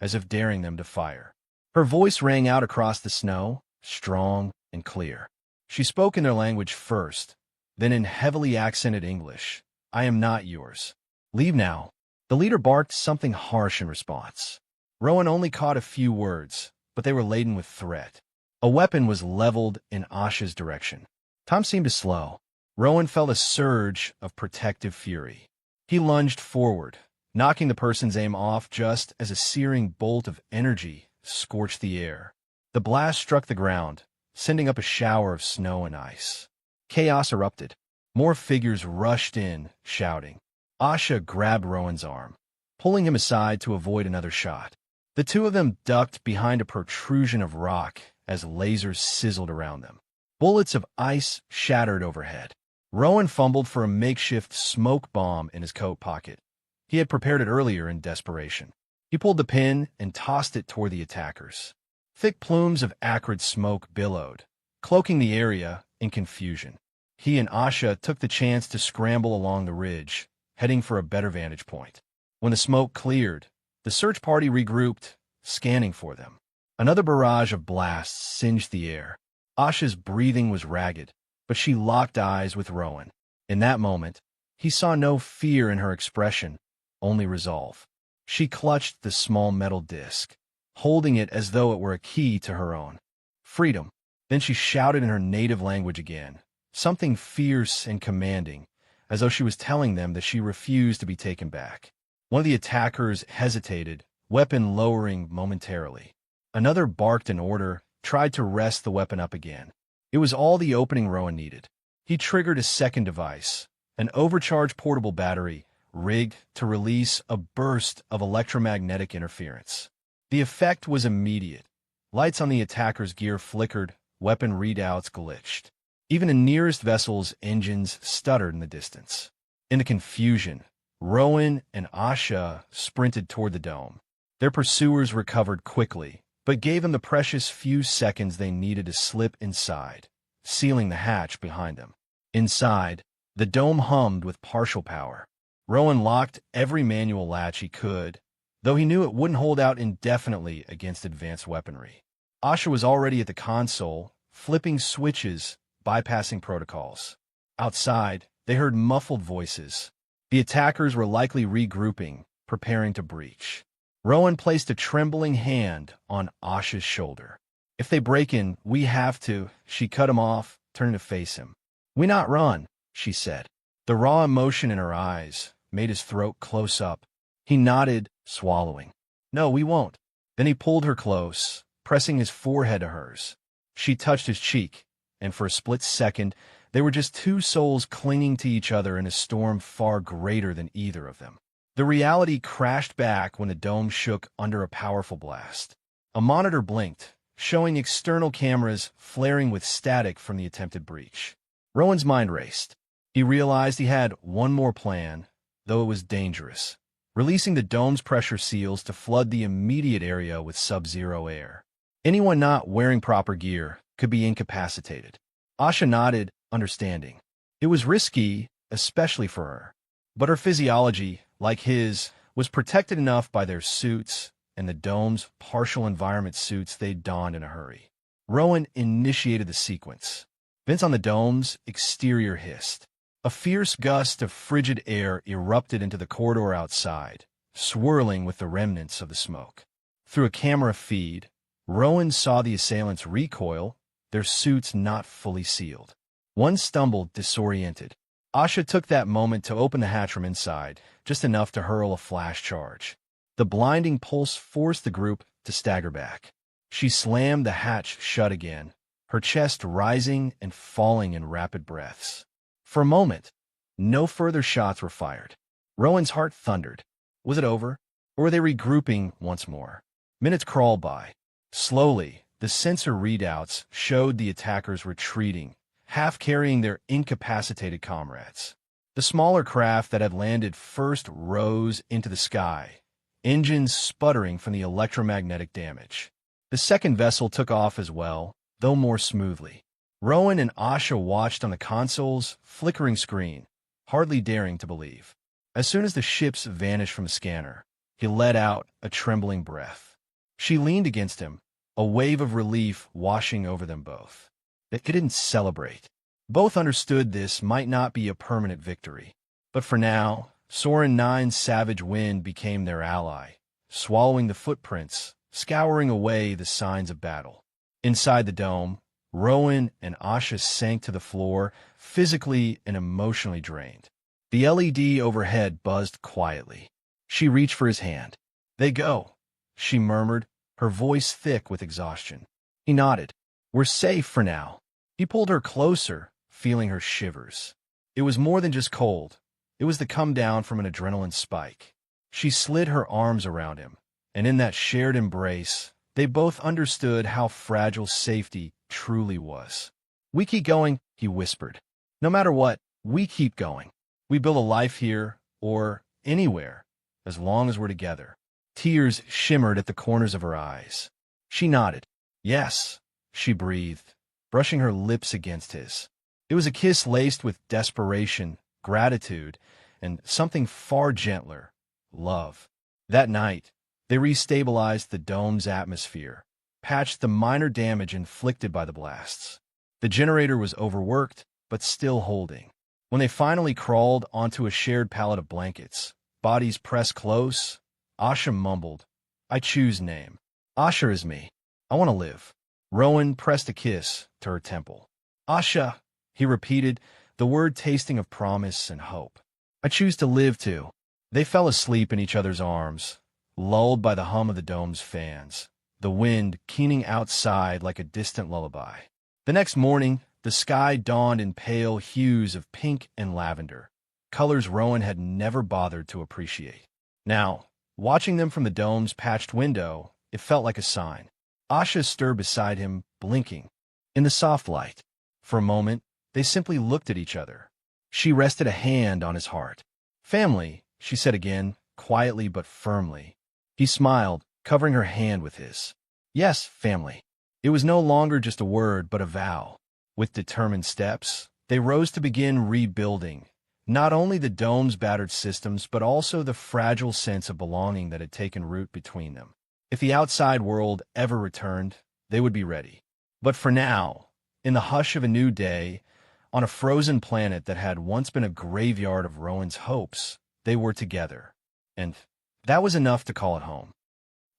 Speaker 1: as if daring them to fire. Her voice rang out across the snow, strong and clear. She spoke in their language first, then in heavily accented English. "I am not yours. Leave now." The leader barked something harsh in response. Rowan only caught a few words, but they were laden with threat. A weapon was leveled in Asha's direction. Time seemed to slow. Rowan felt a surge of protective fury. He lunged forward, knocking the person's aim off just as a searing bolt of energy scorched the air. The blast struck the ground, sending up a shower of snow and ice. Chaos erupted. More figures rushed in, shouting. Asha grabbed Rowan's arm, pulling him aside to avoid another shot. The two of them ducked behind a protrusion of rock as lasers sizzled around them. Bullets of ice shattered overhead. Rowan fumbled for a makeshift smoke bomb in his coat pocket. He had prepared it earlier in desperation. He pulled the pin and tossed it toward the attackers. Thick plumes of acrid smoke billowed, cloaking the area in confusion. He and Asha took the chance to scramble along the ridge, heading for a better vantage point. When the smoke cleared, the search party regrouped, scanning for them. Another barrage of blasts singed the air. Asha's breathing was ragged, but she locked eyes with Rowan. In that moment, he saw no fear in her expression, only resolve. She clutched the small metal disc, holding it as though it were a key to her own. Freedom. Then she shouted in her native language again, something fierce and commanding, as though she was telling them that she refused to be taken back. One of the attackers hesitated, weapon lowering momentarily. Another barked an order, tried to rest the weapon up again. It was all the opening Rowan needed. He triggered a second device, an overcharged portable battery, rigged to release a burst of electromagnetic interference. The effect was immediate. Lights on the attacker's gear flickered, weapon readouts glitched. Even the nearest vessel's engines stuttered in the distance. In the confusion, Rowan and Asha sprinted toward the dome. Their pursuers recovered quickly, but gave them the precious few seconds they needed to slip inside, sealing the hatch behind them. Inside, the dome hummed with partial power. Rowan locked every manual latch he could, though he knew it wouldn't hold out indefinitely against advanced weaponry. Asha was already at the console, flipping switches, bypassing protocols. Outside, they heard muffled voices. The attackers were likely regrouping, preparing to breach. Rowan placed a trembling hand on Asha's shoulder. "If they break in, we have to." She cut him off, turning to face him. "We not run," she said. The raw emotion in her eyes made his throat close up. He nodded, swallowing. "No, we won't." Then he pulled her close, pressing his forehead to hers. She touched his cheek, and for a split second, they were just two souls clinging to each other in a storm far greater than either of them. The reality crashed back when the dome shook under a powerful blast. A monitor blinked, showing external cameras flaring with static from the attempted breach. Rowan's mind raced. He realized he had one more plan, though it was dangerous, releasing the dome's pressure seals to flood the immediate area with sub-zero air. Anyone not wearing proper gear could be incapacitated. Asha nodded, understanding. It was risky, especially for her. But her physiology, like his, was protected enough by their suits and the dome's partial environment suits they'd donned in a hurry. Rowan initiated the sequence. Vents on the dome's exterior hissed. A fierce gust of frigid air erupted into the corridor outside, swirling with the remnants of the smoke. Through a camera feed, Rowan saw the assailants recoil, their suits not fully sealed. One stumbled, disoriented. Asha took that moment to open the hatch from inside, just enough to hurl a flash charge. The blinding pulse forced the group to stagger back. She slammed the hatch shut again, her chest rising and falling in rapid breaths. For a moment, no further shots were fired. Rowan's heart thundered. Was it over? Or were they regrouping once more? Minutes crawled by. Slowly, the sensor readouts showed the attackers retreating, half carrying their incapacitated comrades. The smaller craft that had landed first rose into the sky, engines sputtering from the electromagnetic damage. The second vessel took off as well, though more smoothly. Rowan and Asha watched on the console's flickering screen, hardly daring to believe. As soon as the ships vanished from the scanner, he let out a trembling breath. She leaned against him, a wave of relief washing over them both. They didn't celebrate. Both understood this might not be a permanent victory. But for now, Soren 9's savage wind became their ally, swallowing the footprints, scouring away the signs of battle. Inside the dome, Rowan and Asha sank to the floor, physically and emotionally drained. The LED overhead buzzed quietly. She reached for his hand. "They go," she murmured, her voice thick with exhaustion. He nodded. "We're safe for now." He pulled her closer, feeling her shivers. It was more than just cold. It was the come down from an adrenaline spike. She slid her arms around him, and in that shared embrace, they both understood how fragile safety truly was. "We keep going," he whispered. "No matter what, we keep going. We build a life here, or anywhere, as long as we're together." Tears shimmered at the corners of her eyes. She nodded. "Yes," she breathed, brushing her lips against his. It was a kiss laced with desperation, gratitude, and something far gentler, love. That night, they restabilized the dome's atmosphere, patched the minor damage inflicted by the blasts. The generator was overworked, but still holding. When they finally crawled onto a shared pallet of blankets, bodies pressed close, Asha mumbled, "I choose name. Asha is me. I want to live." Rowan pressed a kiss to her temple. "Asha," he repeated, the word tasting of promise and hope. "I choose to live too." They fell asleep in each other's arms, lulled by the hum of the dome's fans, the wind keening outside like a distant lullaby. The next morning, the sky dawned in pale hues of pink and lavender, colors Rowan had never bothered to appreciate. Now, watching them from the dome's patched window, it felt like a sign. Asha stirred beside him, blinking. In the soft light, for a moment, they simply looked at each other. She rested a hand on his heart. "Family," she said again, quietly but firmly. He smiled, covering her hand with his. "Yes, family." It was no longer just a word, but a vow. With determined steps, they rose to begin rebuilding, not only the dome's battered systems, but also the fragile sense of belonging that had taken root between them. If the outside world ever returned, they would be ready. But for now, in the hush of a new day, on a frozen planet that had once been a graveyard of Rowan's hopes, they were together. And that was enough to call it home.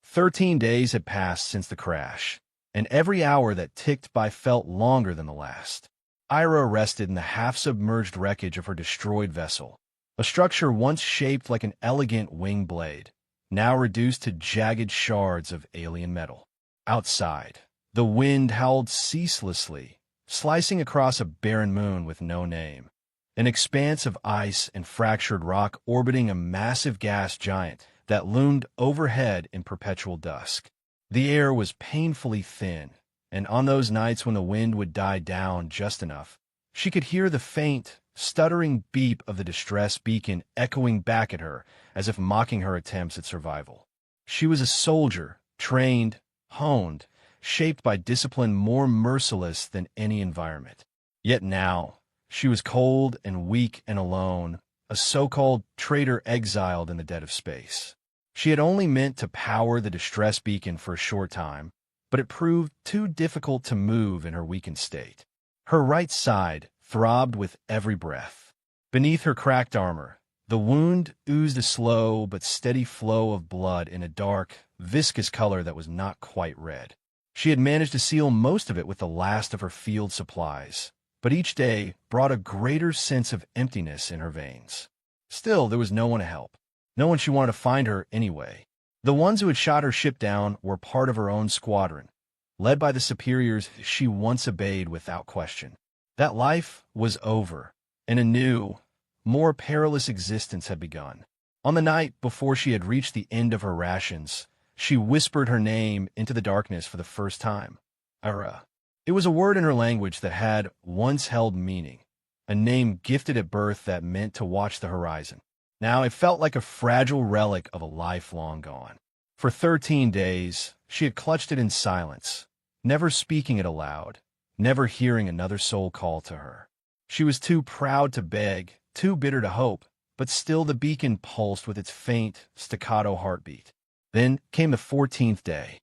Speaker 1: 13 days had passed since the crash, and every hour that ticked by felt longer than the last. Ira rested in the half-submerged wreckage of her destroyed vessel, a structure once shaped like an elegant wing blade, now reduced to jagged shards of alien metal. Outside, the wind howled ceaselessly, slicing across a barren moon with no name, an expanse of ice and fractured rock orbiting a massive gas giant that loomed overhead in perpetual dusk. The air was painfully thin, and on those nights when the wind would die down just enough, she could hear the faint, stuttering beep of the distress beacon echoing back at her as if mocking her attempts at survival. She was a soldier, trained, honed, shaped by discipline more merciless than any environment. Yet now, she was cold and weak and alone, a so-called traitor exiled in the dead of space. She had only meant to power the distress beacon for a short time, but it proved too difficult to move in her weakened state. Her right side throbbed with every breath. Beneath her cracked armor, the wound oozed a slow but steady flow of blood in a dark, viscous color that was not quite red. She had managed to seal most of it with the last of her field supplies, but each day brought a greater sense of emptiness in her veins. Still, there was no one to help. No one she wanted to find her anyway. The ones who had shot her ship down were part of her own squadron, led by the superiors she once obeyed without question. That life was over, and a new, more perilous existence had begun. On the night before she had reached the end of her rations, she whispered her name into the darkness for the first time. Ara. It was a word in her language that had once held meaning, a name gifted at birth that meant to watch the horizon. Now it felt like a fragile relic of a life long gone. For 13 days, she had clutched it in silence, never speaking it aloud, never hearing another soul call to her. She was too proud to beg, too bitter to hope, but still the beacon pulsed with its faint, staccato heartbeat. Then came the 14th day.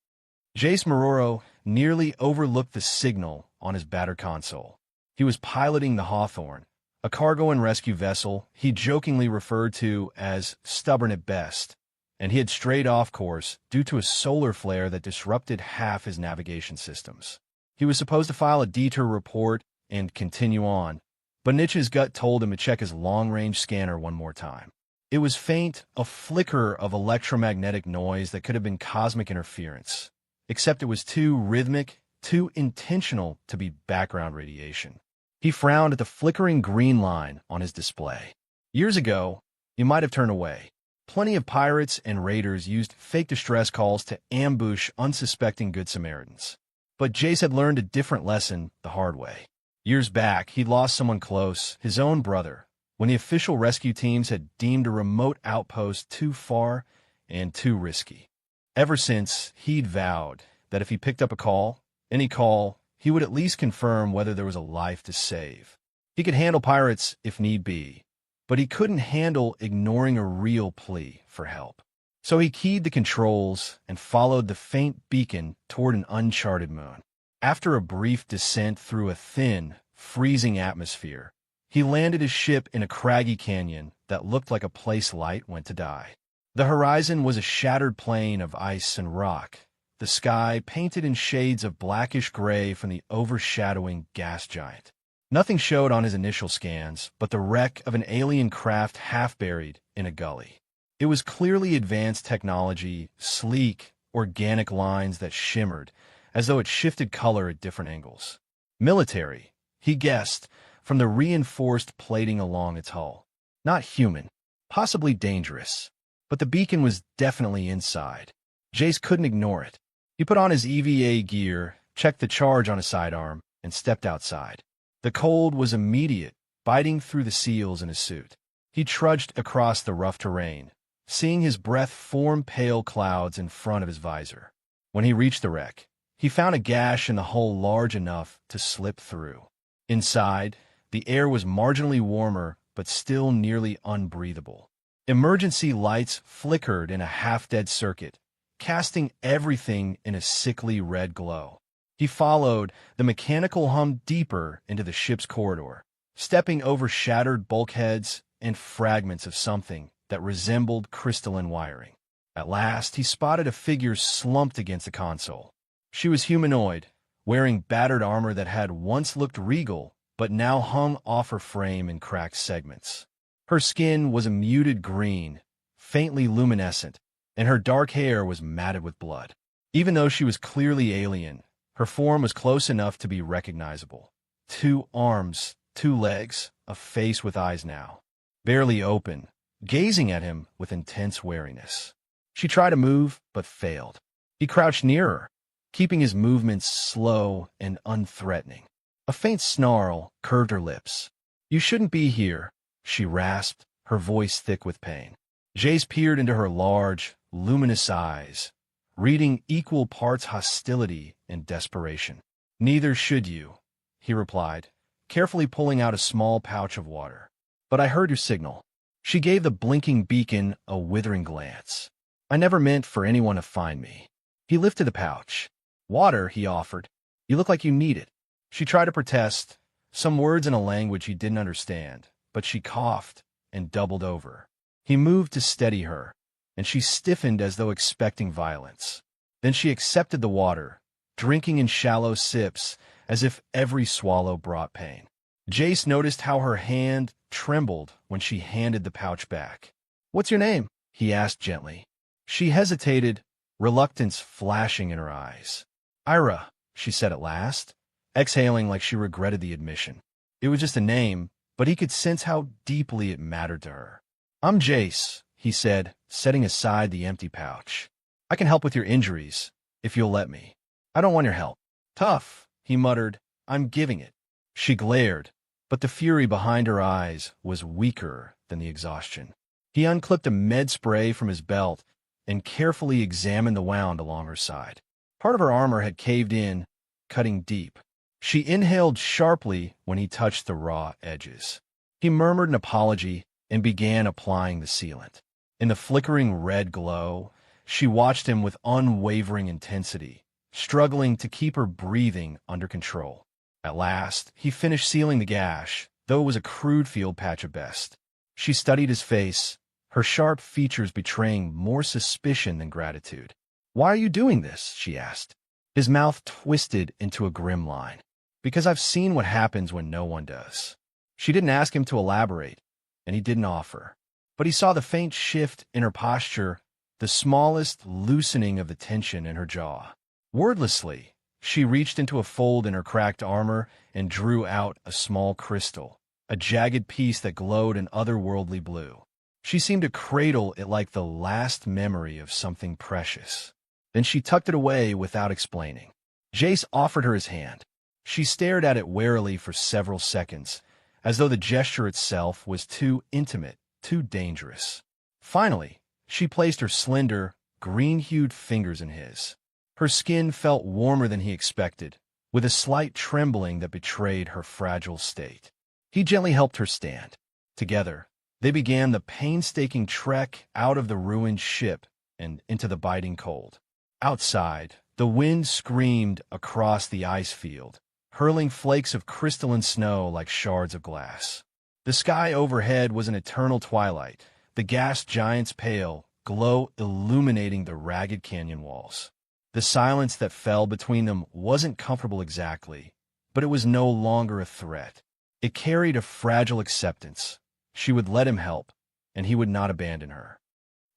Speaker 1: Jace Maroro nearly overlooked the signal on his battered console. He was piloting the Hawthorne, a cargo and rescue vessel he jokingly referred to as stubborn at best, and he had strayed off course due to a solar flare that disrupted half his navigation systems. He was supposed to file a detour report and continue on, but Nich's gut told him to check his long-range scanner one more time. It was faint, a flicker of electromagnetic noise that could have been cosmic interference, except it was too rhythmic, too intentional to be background radiation. He frowned at the flickering green line on his display. Years ago, he might have turned away. Plenty of pirates and raiders used fake distress calls to ambush unsuspecting Good Samaritans. But Jace had learned a different lesson the hard way. Years back, he'd lost someone close, his own brother, when the official rescue teams had deemed a remote outpost too far and too risky. Ever since, he'd vowed that if he picked up a call, any call, he would at least confirm whether there was a life to save. He could handle pirates if need be, but he couldn't handle ignoring a real plea for help. So he keyed the controls and followed the faint beacon toward an uncharted moon. After a brief descent through a thin, freezing atmosphere, he landed his ship in a craggy canyon that looked like a place light went to die. The horizon was a shattered plain of ice and rock, the sky painted in shades of blackish gray from the overshadowing gas giant. Nothing showed on his initial scans but the wreck of an alien craft half-buried in a gully. It was clearly advanced technology, sleek, organic lines that shimmered, as though it shifted color at different angles. Military, he guessed, from the reinforced plating along its hull. Not human, possibly dangerous, but the beacon was definitely inside. Jace couldn't ignore it. He put on his EVA gear, checked the charge on his sidearm, and stepped outside. The cold was immediate, biting through the seals in his suit. He trudged across the rough terrain, seeing his breath form pale clouds in front of his visor. When he reached the wreck, he found a gash in the hull large enough to slip through. Inside, the air was marginally warmer, but still nearly unbreathable. Emergency lights flickered in a half-dead circuit, casting everything in a sickly red glow. He followed the mechanical hum deeper into the ship's corridor, stepping over shattered bulkheads and fragments of something that resembled crystalline wiring. At last, he spotted a figure slumped against the console. She was humanoid, wearing battered armor that had once looked regal, but now hung off her frame in cracked segments. Her skin was a muted green, faintly luminescent, and her dark hair was matted with blood. Even though she was clearly alien, her form was close enough to be recognizable. 2 arms, 2 legs, a face with eyes now, barely open, gazing at him with intense wariness. She tried to move, but failed. He crouched nearer, keeping his movements slow and unthreatening. A faint snarl curved her lips. "You shouldn't be here," she rasped, her voice thick with pain. Jace peered into her large, luminous eyes, reading equal parts hostility and desperation. "Neither should you," he replied, carefully pulling out a small pouch of water. "But I heard your signal." She gave the blinking beacon a withering glance. "I never meant for anyone to find me." He lifted the pouch. "Water," he offered. "You look like you need it." She tried to protest, some words in a language he didn't understand, but she coughed and doubled over. He moved to steady her, and she stiffened as though expecting violence. Then she accepted the water, drinking in shallow sips as if every swallow brought pain. Jace noticed how her hand trembled when she handed the pouch back. "What's your name?" he asked gently. She hesitated, reluctance flashing in her eyes. "Ira," she said at last, exhaling like she regretted the admission. It was just a name, but he could sense how deeply it mattered to her. "I'm Jace," he said, setting aside the empty pouch. "I can help with your injuries, if you'll let me." "I don't want your help." "Tough," he muttered. "I'm giving it." She glared, but the fury behind her eyes was weaker than the exhaustion. He unclipped a med spray from his belt and carefully examined the wound along her side. Part of her armor had caved in, cutting deep. She inhaled sharply when he touched the raw edges. He murmured an apology and began applying the sealant. In the flickering red glow, she watched him with unwavering intensity, struggling to keep her breathing under control. At last, he finished sealing the gash, though it was a crude field patch at best. She studied his face, her sharp features betraying more suspicion than gratitude. "Why are you doing this?" she asked. His mouth twisted into a grim line. "Because I've seen what happens when no one does." She didn't ask him to elaborate, and he didn't offer. But he saw the faint shift in her posture, the smallest loosening of the tension in her jaw. Wordlessly, she reached into a fold in her cracked armor and drew out a small crystal, a jagged piece that glowed an otherworldly blue. She seemed to cradle it like the last memory of something precious. Then she tucked it away without explaining. Jace offered her his hand. She stared at it warily for several seconds, as though the gesture itself was too intimate, too dangerous. Finally, she placed her slender, green-hued fingers in his. Her skin felt warmer than he expected, with a slight trembling that betrayed her fragile state. He gently helped her stand. Together, they began the painstaking trek out of the ruined ship and into the biting cold. Outside, the wind screamed across the ice field, hurling flakes of crystalline snow like shards of glass. The sky overhead was an eternal twilight, the gas giant's pale glow illuminating the ragged canyon walls. The silence that fell between them wasn't comfortable exactly, but it was no longer a threat. It carried a fragile acceptance. She would let him help, and he would not abandon her.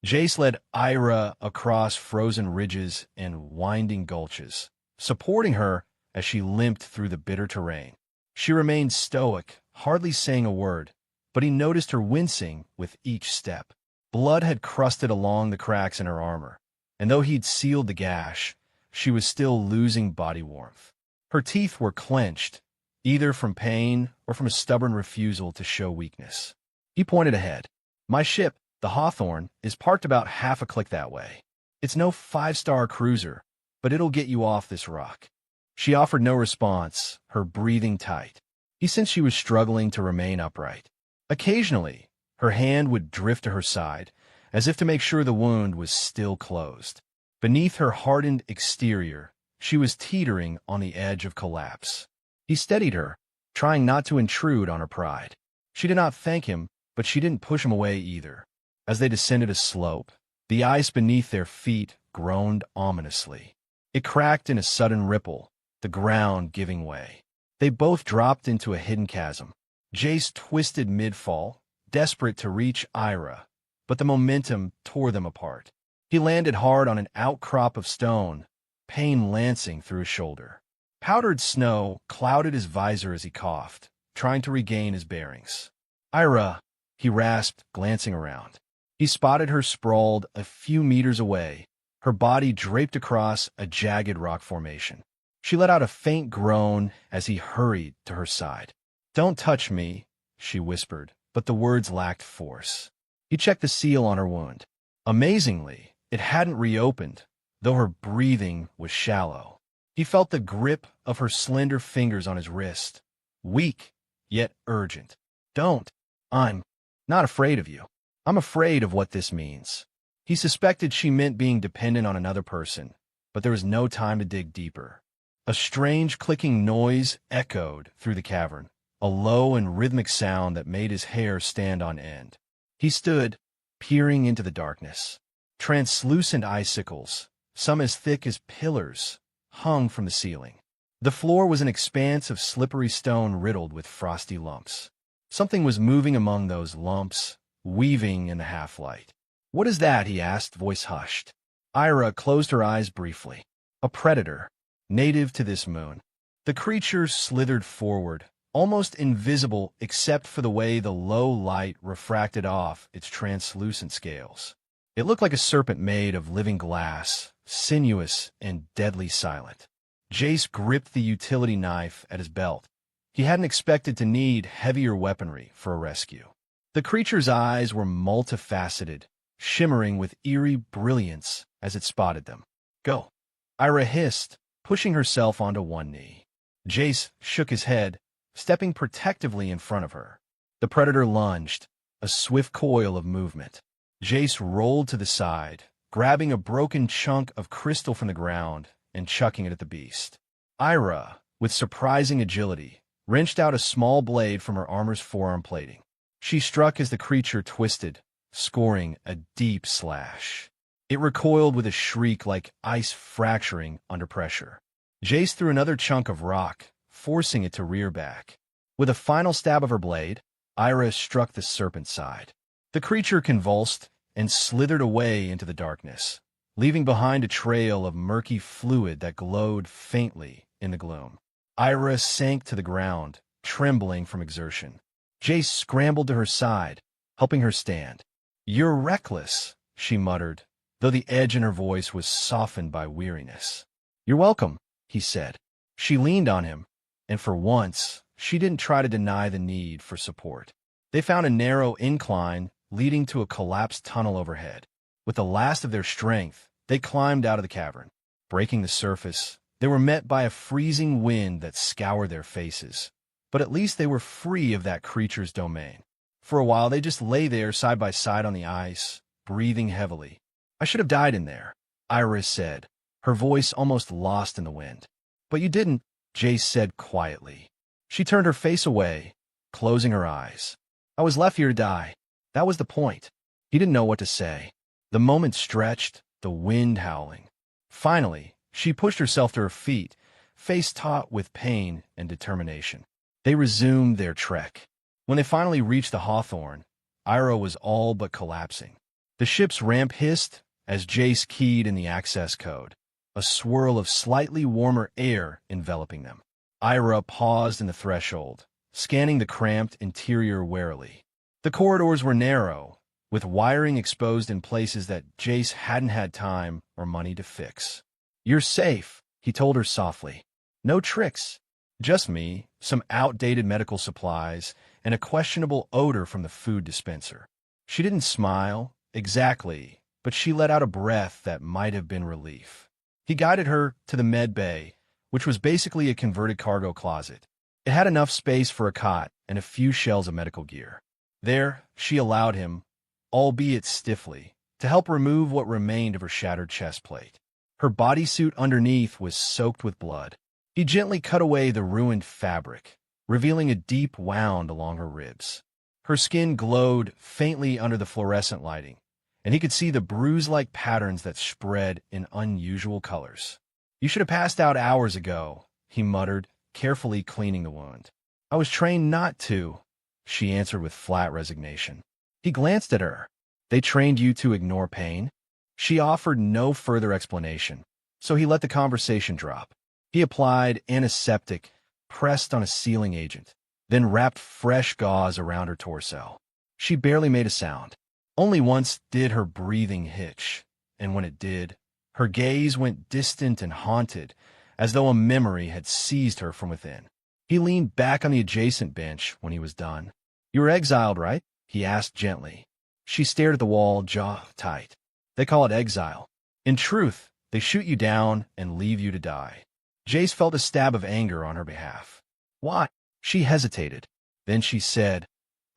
Speaker 1: Jace led Ira across frozen ridges and winding gulches, supporting her as she limped through the bitter terrain. She remained stoic, hardly saying a word, but he noticed her wincing with each step. Blood had crusted along the cracks in her armor, and though he'd sealed the gash, she was still losing body warmth. Her teeth were clenched, either from pain or from a stubborn refusal to show weakness. He pointed ahead. "My ship, the Hawthorne, is parked about half a click that way. It's no five-star cruiser, but it'll get you off this rock." She offered no response, her breathing tight. He sensed she was struggling to remain upright. Occasionally, her hand would drift to her side, as if to make sure the wound was still closed. Beneath her hardened exterior, she was teetering on the edge of collapse. He steadied her, trying not to intrude on her pride. She did not thank him, but she didn't push him away either. As they descended a slope, the ice beneath their feet groaned ominously. It cracked in a sudden ripple, the ground giving way. They both dropped into a hidden chasm. Jace twisted mid-fall, desperate to reach Ira, but the momentum tore them apart. He landed hard on an outcrop of stone, pain lancing through his shoulder. Powdered snow clouded his visor as he coughed, trying to regain his bearings. "Ira," he rasped, glancing around. He spotted her sprawled a few meters away, her body draped across a jagged rock formation. She let out a faint groan as he hurried to her side. "Don't touch me," she whispered, but the words lacked force. He checked the seal on her wound. Amazingly, it hadn't reopened, though her breathing was shallow. He felt the grip of her slender fingers on his wrist, weak, yet urgent. "Don't. I'm not afraid of you. I'm afraid of what this means." He suspected she meant being dependent on another person, but there was no time to dig deeper. A strange clicking noise echoed through the cavern, a low and rhythmic sound that made his hair stand on end. He stood, peering into the darkness. Translucent icicles, some as thick as pillars, hung from the ceiling. The floor was an expanse of slippery stone riddled with frosty lumps. Something was moving among those lumps, weaving in the half-light. "What is that?" he asked, voice hushed. Ira closed her eyes briefly. "A predator, native to this moon." The creature slithered forward, almost invisible except for the way the low light refracted off its translucent scales. It looked like a serpent made of living glass, sinuous and deadly silent. Jace gripped the utility knife at his belt. He hadn't expected to need heavier weaponry for a rescue. The creature's eyes were multifaceted, shimmering with eerie brilliance as it spotted them. "Go," Ira hissed, pushing herself onto one knee. Jace shook his head, stepping protectively in front of her. The predator lunged, a swift coil of movement. Jace rolled to the side, grabbing a broken chunk of crystal from the ground and chucking it at the beast. Ira, with surprising agility, wrenched out a small blade from her armor's forearm plating. She struck as the creature twisted, scoring a deep slash. It recoiled with a shriek like ice fracturing under pressure. Jace threw another chunk of rock, forcing it to rear back. With a final stab of her blade, Ira struck the serpent's side. The creature convulsed and slithered away into the darkness, leaving behind a trail of murky fluid that glowed faintly in the gloom. Ira sank to the ground, trembling from exertion. Jace scrambled to her side, helping her stand. "You're reckless," she muttered, though the edge in her voice was softened by weariness. "You're welcome," he said. She leaned on him, and for once, she didn't try to deny the need for support. They found a narrow incline leading to a collapsed tunnel overhead. With the last of their strength, they climbed out of the cavern. Breaking the surface, they were met by a freezing wind that scoured their faces. But at least they were free of that creature's domain. For a while, they just lay there side by side on the ice, breathing heavily. "I should have died in there," Iris said, her voice almost lost in the wind. "But you didn't," Jace said quietly. She turned her face away, closing her eyes. "I was left here to die. That was the point." He didn't know what to say. The moment stretched, the wind howling. Finally, she pushed herself to her feet, face taut with pain and determination. They resumed their trek. When they finally reached the Hawthorne, Ira was all but collapsing. The ship's ramp hissed as Jace keyed in the access code, a swirl of slightly warmer air enveloping them. Ira paused in the threshold, scanning the cramped interior warily. The corridors were narrow, with wiring exposed in places that Jace hadn't had time or money to fix. "You're safe," he told her softly. "No tricks. Just me, some outdated medical supplies, and a questionable odor from the food dispenser." She didn't smile, exactly, but she let out a breath that might have been relief. He guided her to the med bay, which was basically a converted cargo closet. It had enough space for a cot and a few shelves of medical gear. There, she allowed him, albeit stiffly, to help remove what remained of her shattered chest plate. Her bodysuit underneath was soaked with blood. He gently cut away the ruined fabric, revealing a deep wound along her ribs. Her skin glowed faintly under the fluorescent lighting, and he could see the bruise-like patterns that spread in unusual colors. "You should have passed out hours ago," he muttered, carefully cleaning the wound. "I was trained not to," she answered with flat resignation. He glanced at her. "They trained you to ignore pain?" She offered no further explanation, so he let the conversation drop. He applied antiseptic, pressed on a sealing agent, then wrapped fresh gauze around her torso. She barely made a sound. Only once did her breathing hitch, and when it did, her gaze went distant and haunted, as though a memory had seized her from within. He leaned back on the adjacent bench when he was done. "You were exiled, right?" he asked gently. She stared at the wall, jaw tight. "They call it exile. In truth, they shoot you down and leave you to die." Jace felt a stab of anger on her behalf. "Why?" She hesitated. Then she said,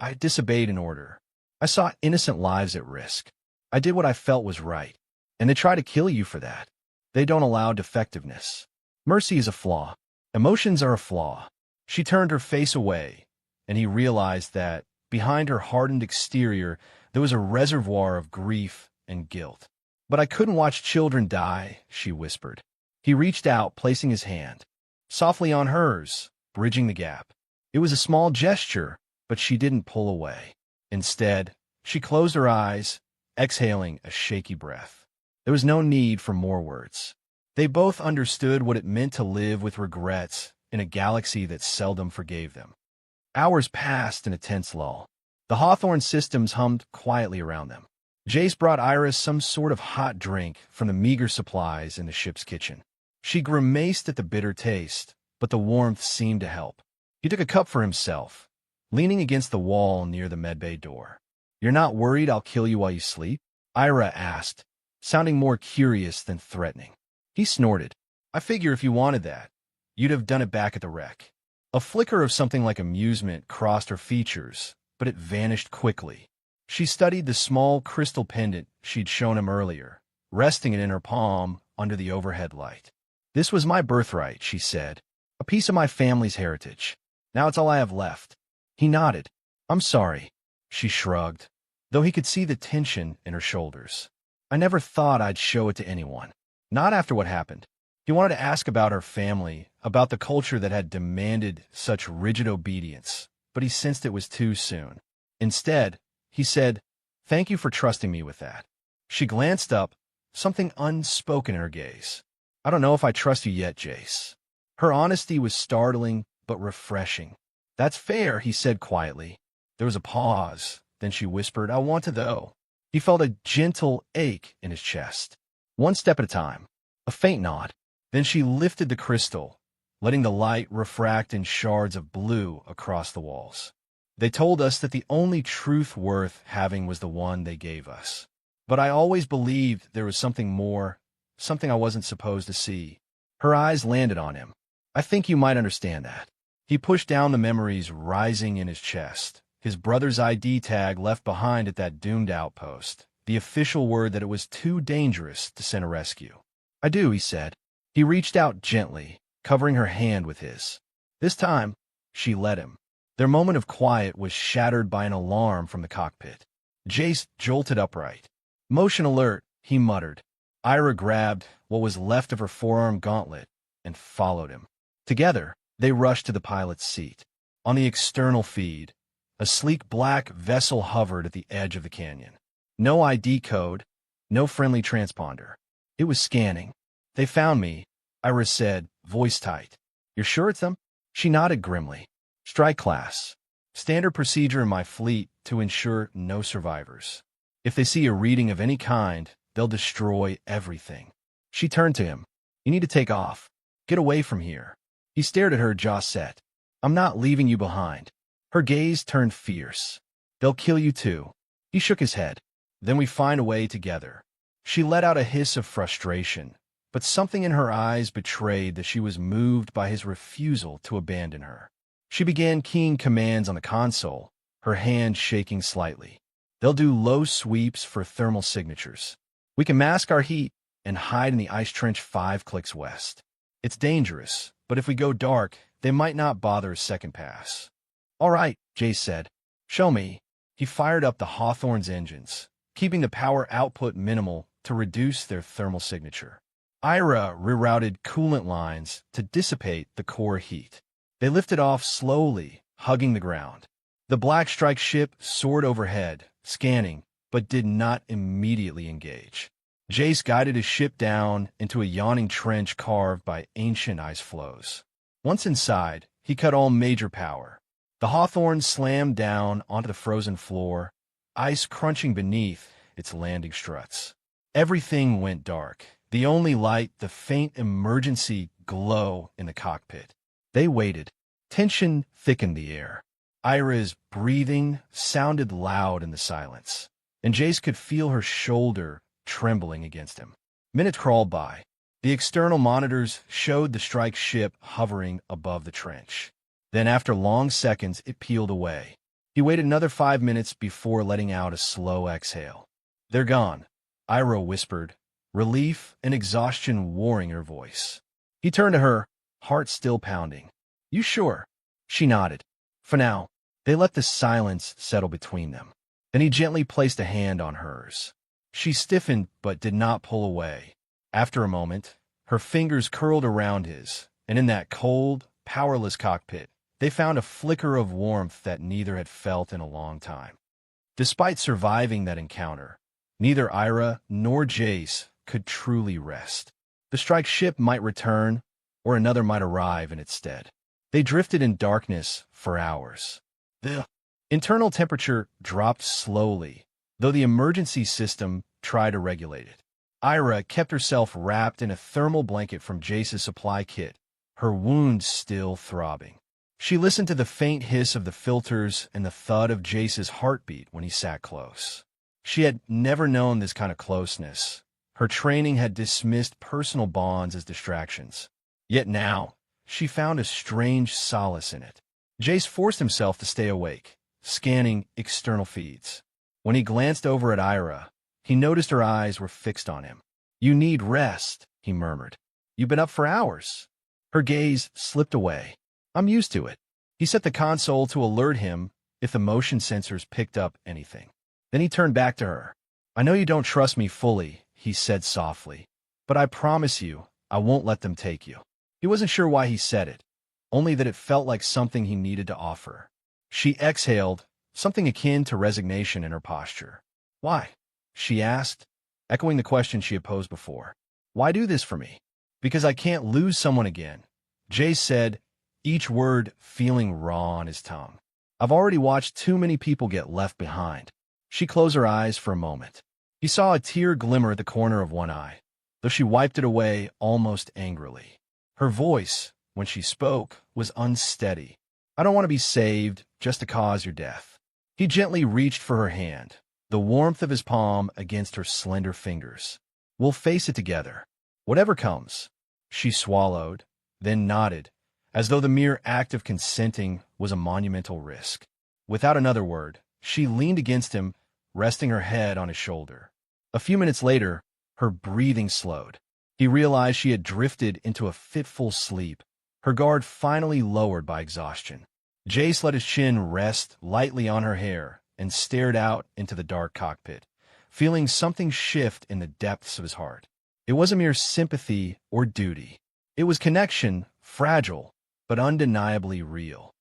Speaker 1: "I disobeyed an order. I saw innocent lives at risk. I did what I felt was right. And they try to kill you for that. They don't allow defectiveness. Mercy is a flaw. Emotions are a flaw." She turned her face away, and he realized that, behind her hardened exterior, there was a reservoir of grief and guilt. "But I couldn't watch children die," she whispered. He reached out, placing his hand softly on hers, bridging the gap. It was a small gesture, but she didn't pull away. Instead, she closed her eyes, exhaling a shaky breath. There was no need for more words. They both understood what it meant to live with regrets in a galaxy that seldom forgave them. Hours passed in a tense lull. The Hawthorne systems hummed quietly around them. Jace brought Iris some sort of hot drink from the meager supplies in the ship's kitchen. She grimaced at the bitter taste, but the warmth seemed to help. He took a cup for himself, leaning against the wall near the medbay door. "You're not worried I'll kill you while you sleep?" Ira asked, sounding more curious than threatening. He snorted. "I figure if you wanted that, you'd have done it back at the wreck." A flicker of something like amusement crossed her features, but it vanished quickly. She studied the small crystal pendant she'd shown him earlier, resting it in her palm under the overhead light. "This was my birthright," she said, "a piece of my family's heritage. Now it's all I have left." He nodded. "I'm sorry," she shrugged, though he could see the tension in her shoulders. "I never thought I'd show it to anyone. Not after what happened." He wanted to ask about her family, about the culture that had demanded such rigid obedience, but he sensed it was too soon. Instead, he said, "Thank you for trusting me with that." She glanced up, something unspoken in her gaze. "I don't know if I trust you yet, Jace." Her honesty was startling but refreshing. "That's fair," he said quietly. There was a pause. Then she whispered, "I want to, though." He felt a gentle ache in his chest. "One step at a time." A faint nod. Then she lifted the crystal, letting the light refract in shards of blue across the walls. "They told us that the only truth worth having was the one they gave us. But I always believed there was something more, something I wasn't supposed to see." Her eyes landed on him. "I think you might understand that." He pushed down the memories rising in his chest. His brother's ID tag left behind at that doomed outpost, the official word that it was too dangerous to send a rescue. "I do," he said. He reached out gently, covering her hand with his. This time, she let him. Their moment of quiet was shattered by an alarm from the cockpit. Jace jolted upright. "Motion alert," he muttered. Ira grabbed what was left of her forearm gauntlet and followed him. Together, they rushed to the pilot's seat. On the external feed, a sleek black vessel hovered at the edge of the canyon. No ID code, no friendly transponder. It was scanning. "They found me," Iris said, voice tight. "You're sure it's them?" She nodded grimly. "Strike class. Standard procedure in my fleet to ensure no survivors. If they see a reading of any kind, they'll destroy everything." She turned to him. "You need to take off. Get away from here." He stared at her, jaw set. "I'm not leaving you behind." Her gaze turned fierce. "They'll kill you too." He shook his head. "Then we find a way together." She let out a hiss of frustration, but something in her eyes betrayed that she was moved by his refusal to abandon her. She began keying commands on the console, her hand shaking slightly. "They'll do low sweeps for thermal signatures. We can mask our heat and hide in the ice trench 5 clicks west. It's dangerous, but if we go dark, they might not bother a second pass." "All right," Jace said. "Show me." He fired up the Hawthorne's engines, keeping the power output minimal to reduce their thermal signature. Ira rerouted coolant lines to dissipate the core heat. They lifted off slowly, hugging the ground. The Black Strike ship soared overhead, scanning, but did not immediately engage. Jace guided his ship down into a yawning trench carved by ancient ice flows. Once inside, he cut all major power. The Hawthorne slammed down onto the frozen floor, ice crunching beneath its landing struts. Everything went dark. The only light, the faint emergency glow in the cockpit. They waited. Tension thickened the air. Ira's breathing sounded loud in the silence, and Jace could feel her shoulder trembling against him. Minutes crawled by. The external monitors showed the strike ship hovering above the trench. Then, after long seconds, it peeled away. He waited another 5 minutes before letting out a slow exhale. "They're gone," Ira whispered, relief and exhaustion warring her voice. He turned to her, heart still pounding. "You sure?" She nodded. "For now." They let the silence settle between them. Then he gently placed a hand on hers. She stiffened but did not pull away. After a moment, her fingers curled around his, and in that cold, powerless cockpit, they found a flicker of warmth that neither had felt in a long time. Despite surviving that encounter, neither Ira nor Jace could truly rest. The strike ship might return, or another might arrive in its stead. They drifted in darkness for hours. The internal temperature dropped slowly, though the emergency system tried to regulate it. Ira kept herself wrapped in a thermal blanket from Jace's supply kit, her wounds still throbbing. She listened to the faint hiss of the filters and the thud of Jace's heartbeat when he sat close. She had never known this kind of closeness. Her training had dismissed personal bonds as distractions. Yet now, she found a strange solace in it. Jace forced himself to stay awake, scanning external feeds. When he glanced over at Ira, he noticed her eyes were fixed on him. "You need rest," he murmured. "You've been up for hours." Her gaze slipped away. "I'm used to it." He set the console to alert him if the motion sensors picked up anything. Then he turned back to her. "I know you don't trust me fully," he said softly, "but I promise you, I won't let them take you." He wasn't sure why he said it, only that it felt like something he needed to offer. She exhaled, something akin to resignation in her posture. "Why?" she asked, echoing the question she had posed before. "Why do this for me?" "Because I can't lose someone again," Jace said, each word feeling raw on his tongue. "I've already watched too many people get left behind." She closed her eyes for a moment. He saw a tear glimmer at the corner of one eye, though she wiped it away almost angrily. Her voice, when she spoke, was unsteady. "I don't want to be saved just to cause your death." He gently reached for her hand, the warmth of his palm against her slender fingers. "We'll face it together. Whatever comes." She swallowed, then nodded, as though the mere act of consenting was a monumental risk. Without another word, she leaned against him, resting her head on his shoulder. A few minutes later, her breathing slowed. He realized she had drifted into a fitful sleep, her guard finally lowered by exhaustion. Jace let his chin rest lightly on her hair and stared out into the dark cockpit, feeling something shift in the depths of his heart. It wasn't mere sympathy or duty. It was connection, fragile, but undeniably real.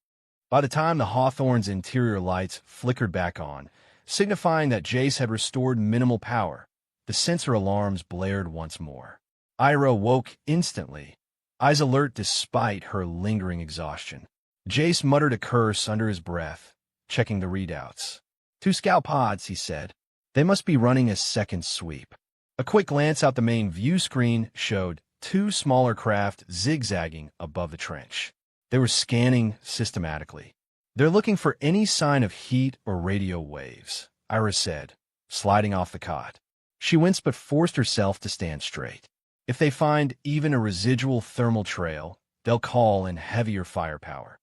Speaker 1: By the time the Hawthorne's interior lights flickered back on, signifying that Jace had restored minimal power, the sensor alarms blared once more. Ira woke instantly, eyes alert despite her lingering exhaustion. Jace muttered a curse under his breath, checking the readouts. 2 scout pods, he said. They must be running a second sweep. A quick glance out the main view screen showed 2 smaller craft zigzagging above the trench. They were scanning systematically. "They're looking for any sign of heat or radio waves," Ira said, sliding off the cot. She winced but forced herself to stand straight. "If they find even a residual thermal trail, they'll call in heavier firepower."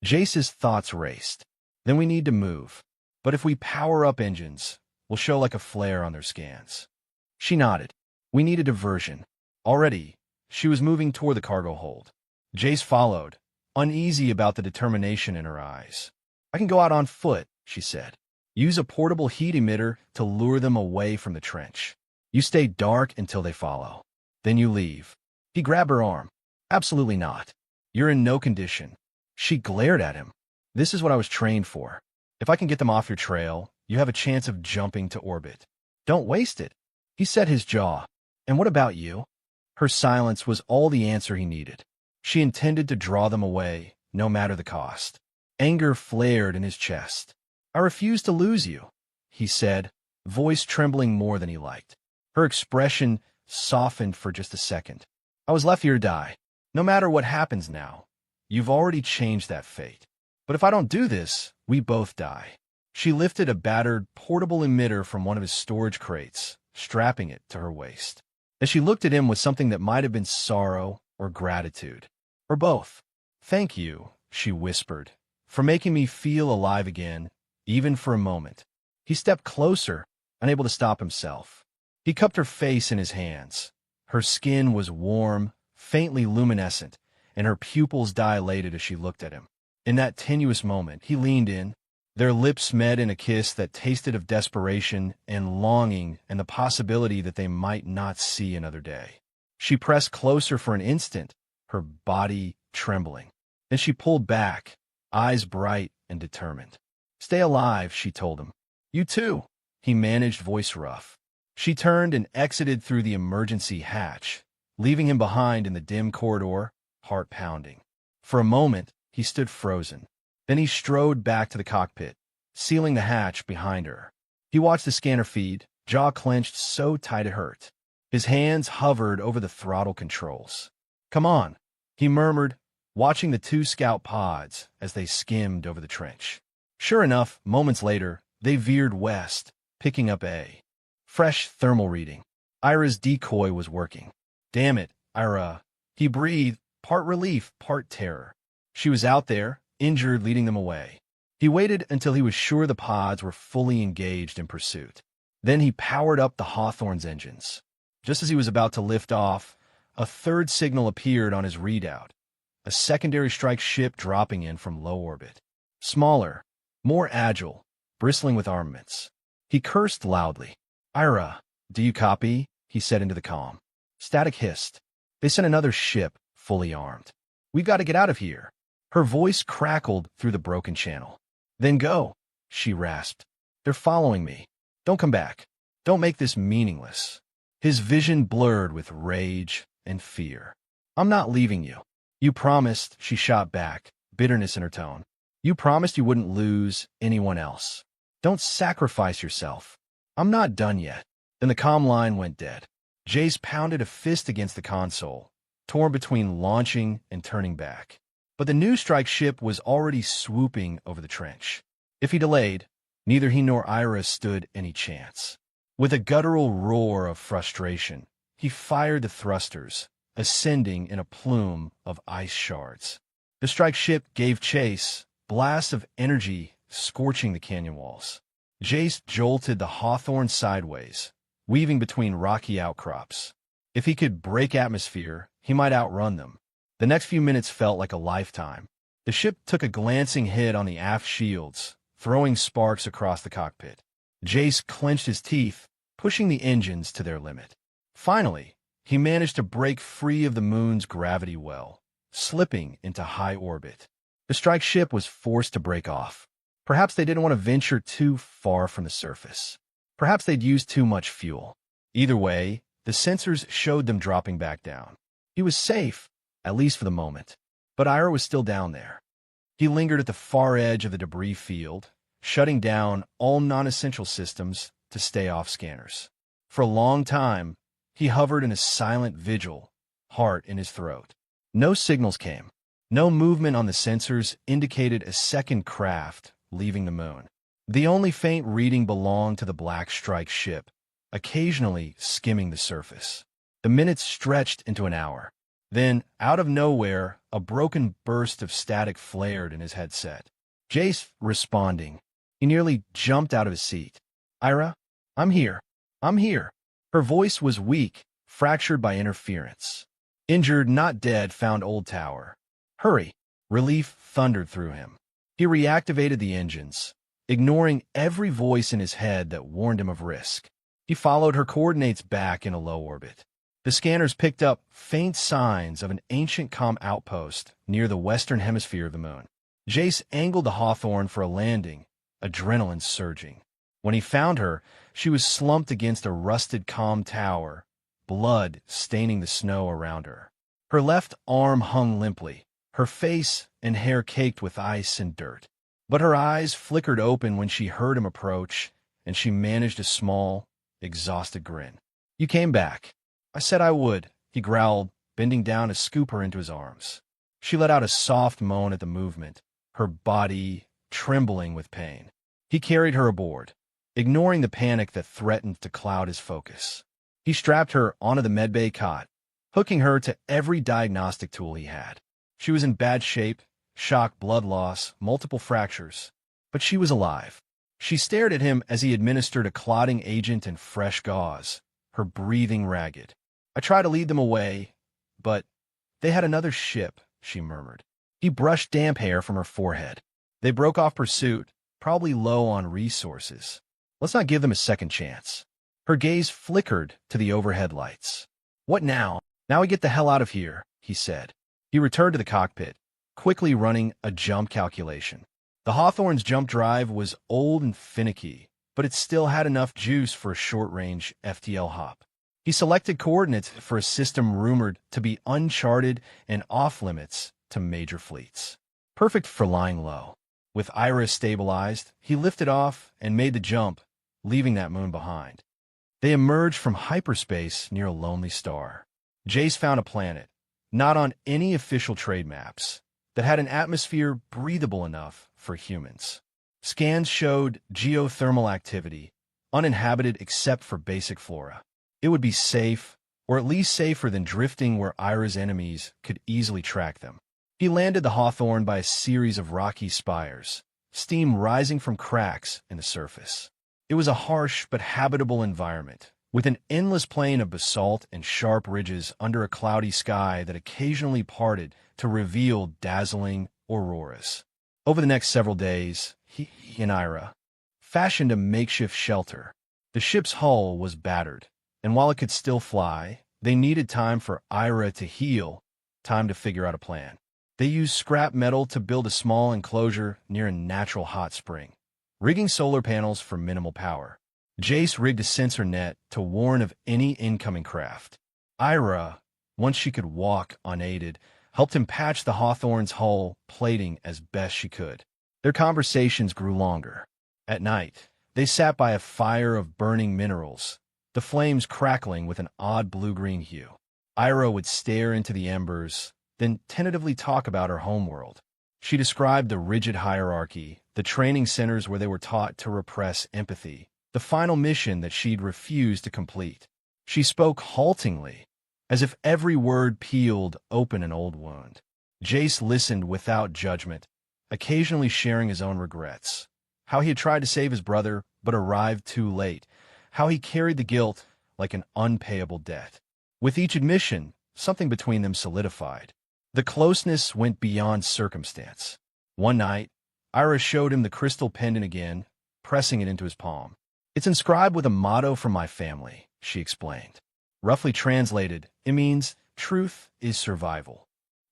Speaker 1: Jace's thoughts raced. "Then we need to move. But if we power up engines, we'll show like a flare on their scans." She nodded. "We need a diversion." Already, she was moving toward the cargo hold. Jace followed, uneasy about the determination in her eyes. "I can go out on foot," she said. "Use a portable heat emitter to lure them away from the trench. You stay dark until they follow. Then you leave." He grabbed her arm. "Absolutely not. You're in no condition." She glared at him. "This is what I was trained for. If I can get them off your trail, you have a chance of jumping to orbit. Don't waste it." He set his jaw. "And what about you?" Her silence was all the answer he needed. She intended to draw them away, no matter the cost. Anger flared in his chest. "I refuse to lose you," he said, voice trembling more than he liked. Her expression softened for just a second. "I was left here to die. No matter what happens now, you've already changed that fate. But if I don't do this, we both die." She lifted a battered, portable emitter from one of his storage crates, strapping it to her waist. As she looked at him with something that might have been sorrow or gratitude, or both. "Thank you," she whispered, "for making me feel alive again, even for a moment." He stepped closer, unable to stop himself. He cupped her face in his hands. Her skin was warm, faintly luminescent, and her pupils dilated as she looked at him. In that tenuous moment, he leaned in, Their lips met in a kiss that tasted of desperation and longing and the possibility that they might not see another day. She pressed closer for an instant, her body trembling. Then she pulled back, eyes bright and determined. "Stay alive," she told him. "You too," he managed, voice rough. She turned and exited through the emergency hatch, leaving him behind in the dim corridor, heart pounding. For a moment, he stood frozen. Then he strode back to the cockpit, sealing the hatch behind her. He watched the scanner feed, jaw clenched so tight it hurt. His hands hovered over the throttle controls. "Come on," he murmured, watching the two scout pods as they skimmed over the trench. Sure enough, moments later, they veered west, picking up a fresh thermal reading. Ira's decoy was working. "Damn it, Ira," he breathed, part relief, part terror. She was out there, injured, leading them away. He waited until he was sure the pods were fully engaged in pursuit. Then he powered up the Hawthorne's engines. Just as he was about to lift off, a third signal appeared on his readout, a secondary strike ship dropping in from low orbit. Smaller, more agile, bristling with armaments. He cursed loudly. "Ira, do you copy?" he said into the comm. Static hissed. "They sent another ship, fully armed. We've got to get out of here." Her voice crackled through the broken channel. "Then go," she rasped. "They're following me. Don't come back. Don't make this meaningless." His vision blurred with rage and fear. "I'm not leaving you. You promised," she shot back, bitterness in her tone. "You promised you wouldn't lose anyone else. Don't sacrifice yourself." "I'm not done yet." Then the comm line went dead. Jace pounded a fist against the console, torn between launching and turning back. But the new strike ship was already swooping over the trench. If he delayed, neither he nor Ira stood any chance. With a guttural roar of frustration, he fired the thrusters, ascending in a plume of ice shards. The strike ship gave chase, blasts of energy scorching the canyon walls. Jace jolted the Hawthorne sideways, weaving between rocky outcrops. If he could break atmosphere, he might outrun them. The next few minutes felt like a lifetime. The ship took a glancing hit on the aft shields, throwing sparks across the cockpit. Jace clenched his teeth, pushing the engines to their limit. Finally, he managed to break free of the moon's gravity well, slipping into high orbit. The strike ship was forced to break off. Perhaps they didn't want to venture too far from the surface. Perhaps they'd used too much fuel. Either way, the sensors showed them dropping back down. He was safe, at least for the moment. But Ira was still down there. He lingered at the far edge of the debris field, shutting down all non-essential systems to stay off scanners. For a long time, he hovered in a silent vigil, heart in his throat. No signals came. No movement on the sensors indicated a second craft leaving the moon. The only faint reading belonged to the Black Strike ship, occasionally skimming the surface. The minutes stretched into an hour. Then, out of nowhere, a broken burst of static flared in his headset. Jace responding. He nearly jumped out of his seat. "Ira, I'm here. I'm here." Her voice was weak, fractured by interference. "Injured, not dead," found Old Tower. "Hurry." Relief thundered through him. He reactivated the engines, ignoring every voice in his head that warned him of risk. He followed her coordinates back into low orbit. The scanners picked up faint signs of an ancient comm outpost near the western hemisphere of the moon. Jace angled the Hawthorne for a landing, adrenaline surging. When he found her, she was slumped against a rusted comm tower, blood staining the snow around her. Her left arm hung limply, her face and hair caked with ice and dirt. But her eyes flickered open when she heard him approach, and she managed a small, exhausted grin. "You came back." "I said I would," he growled, bending down to scoop her into his arms. She let out a soft moan at the movement, her body trembling with pain. He carried her aboard, ignoring the panic that threatened to cloud his focus. He strapped her onto the medbay cot, hooking her to every diagnostic tool he had. She was in bad shape, shock, blood loss, multiple fractures, but she was alive. She stared at him as he administered a clotting agent and fresh gauze, her breathing ragged. "I tried to lead them away, but they had another ship," she murmured. He brushed damp hair from her forehead. "They broke off pursuit, probably low on resources. Let's not give them a second chance. Her gaze flickered to the overhead lights. What now? Now we get the hell out of here, he said. He returned to the cockpit, quickly running a jump calculation. The Hawthorne's jump drive was old and finicky, but it still had enough juice for a short-range FTL hop. He selected coordinates for a system rumored to be uncharted and off-limits to major fleets. Perfect for lying low. With Ira stabilized, he lifted off and made the jump, leaving that moon behind. They emerged from hyperspace near a lonely star. Jace found a planet, not on any official trade maps, that had an atmosphere breathable enough for humans. Scans showed geothermal activity, uninhabited except for basic flora. It would be safe, or at least safer than drifting where Ira's enemies could easily track them. He landed the Hawthorne by a series of rocky spires, steam rising from cracks in the surface. It was a harsh but habitable environment, with an endless plain of basalt and sharp ridges under a cloudy sky that occasionally parted to reveal dazzling auroras. Over the next several days, he and Ira fashioned a makeshift shelter. The ship's hull was battered, and while it could still fly, they needed time for Ira to heal, time to figure out a plan. They used scrap metal to build a small enclosure near a natural hot spring, rigging solar panels for minimal power. Jace rigged a sensor net to warn of any incoming craft. Ira, once she could walk unaided, helped him patch the Hawthorne's hull plating as best she could. Their conversations grew longer. At night, they sat by a fire of burning minerals, the flames crackling with an odd blue-green hue. Ira would stare into the embers, then tentatively talk about her homeworld. She described the rigid hierarchy, the training centers where they were taught to repress empathy, the final mission that she'd refused to complete. She spoke haltingly, as if every word peeled open an old wound. Jace listened without judgment, occasionally sharing his own regrets. How he had tried to save his brother, but arrived too late. How he carried the guilt like an unpayable debt. With each admission, something between them solidified. The closeness went beyond circumstance. One night, Ira showed him the crystal pendant again, pressing it into his palm. It's inscribed with a motto from my family, she explained. Roughly translated, it means, truth is survival.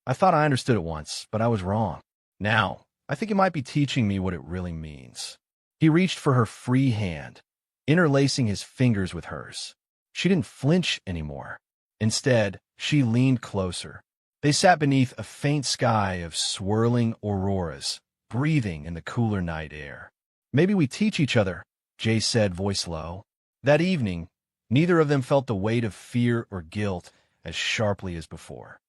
Speaker 1: I thought I understood it once, but I was wrong. Now, I think it might be teaching me what it really means. He reached for her free hand, interlacing his fingers with hers. She didn't flinch anymore. Instead, she leaned closer. They sat beneath a faint sky of swirling auroras, breathing in the cooler night air. Maybe we teach each other, Jay said, voice low. That evening, neither of them felt the weight of fear or guilt as sharply as before.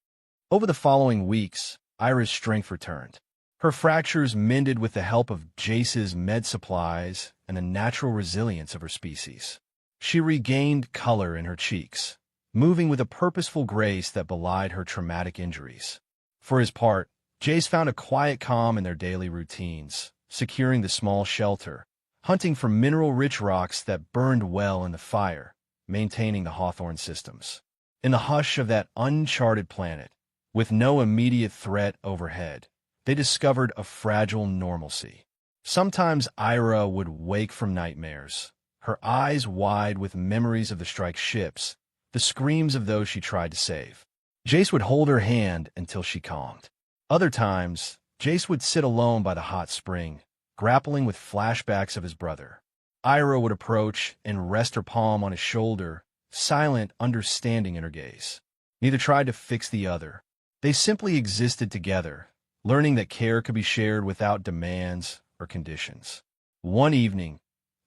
Speaker 1: Over the following weeks, Ira's strength returned. Her fractures mended with the help of Jace's med supplies and the natural resilience of her species. She regained color in her cheeks, moving with a purposeful grace that belied her traumatic injuries. For his part, Jace found a quiet calm in their daily routines, securing the small shelter, hunting for mineral-rich rocks that burned well in the fire, maintaining the Hawthorne systems. In the hush of that uncharted planet, with no immediate threat overhead, they discovered a fragile normalcy. Sometimes Ira would wake from nightmares, her eyes wide with memories of the strike ships, the screams of those she tried to save. Jace would hold her hand until she calmed. Other times, Jace would sit alone by the hot spring, grappling with flashbacks of his brother. Ira would approach and rest her palm on his shoulder, silent understanding in her gaze. Neither tried to fix the other. They simply existed together, learning that care could be shared without demands or conditions. One evening,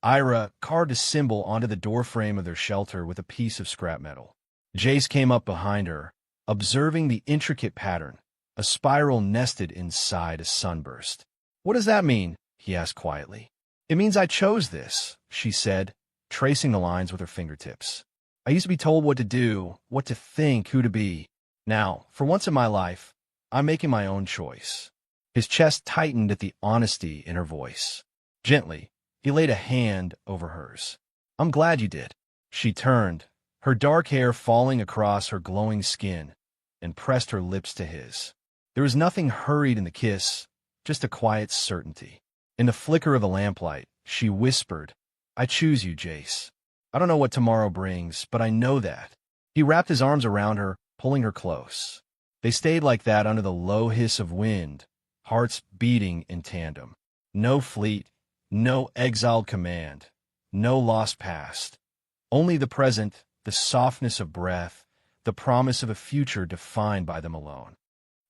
Speaker 1: Ira carved a symbol onto the doorframe of their shelter with a piece of scrap metal. Jace came up behind her, observing the intricate pattern, a spiral nested inside a sunburst. "What does that mean?" he asked quietly. "It means I chose this," she said, tracing the lines with her fingertips. "I used to be told what to do, what to think, who to be. Now, for once in my life, I'm making my own choice." His chest tightened at the honesty in her voice. Gently, he laid a hand over hers. "I'm glad you did." She turned, her dark hair falling across her glowing skin, and pressed her lips to his. There was nothing hurried in the kiss, just a quiet certainty. In the flicker of the lamplight, she whispered, "I choose you, Jace. I don't know what tomorrow brings, but I know that." He wrapped his arms around her, pulling her close. They stayed like that under the low hiss of wind, hearts beating in tandem. No fleet, no exiled command, no lost past. Only the present, the softness of breath, the promise of a future defined by them alone.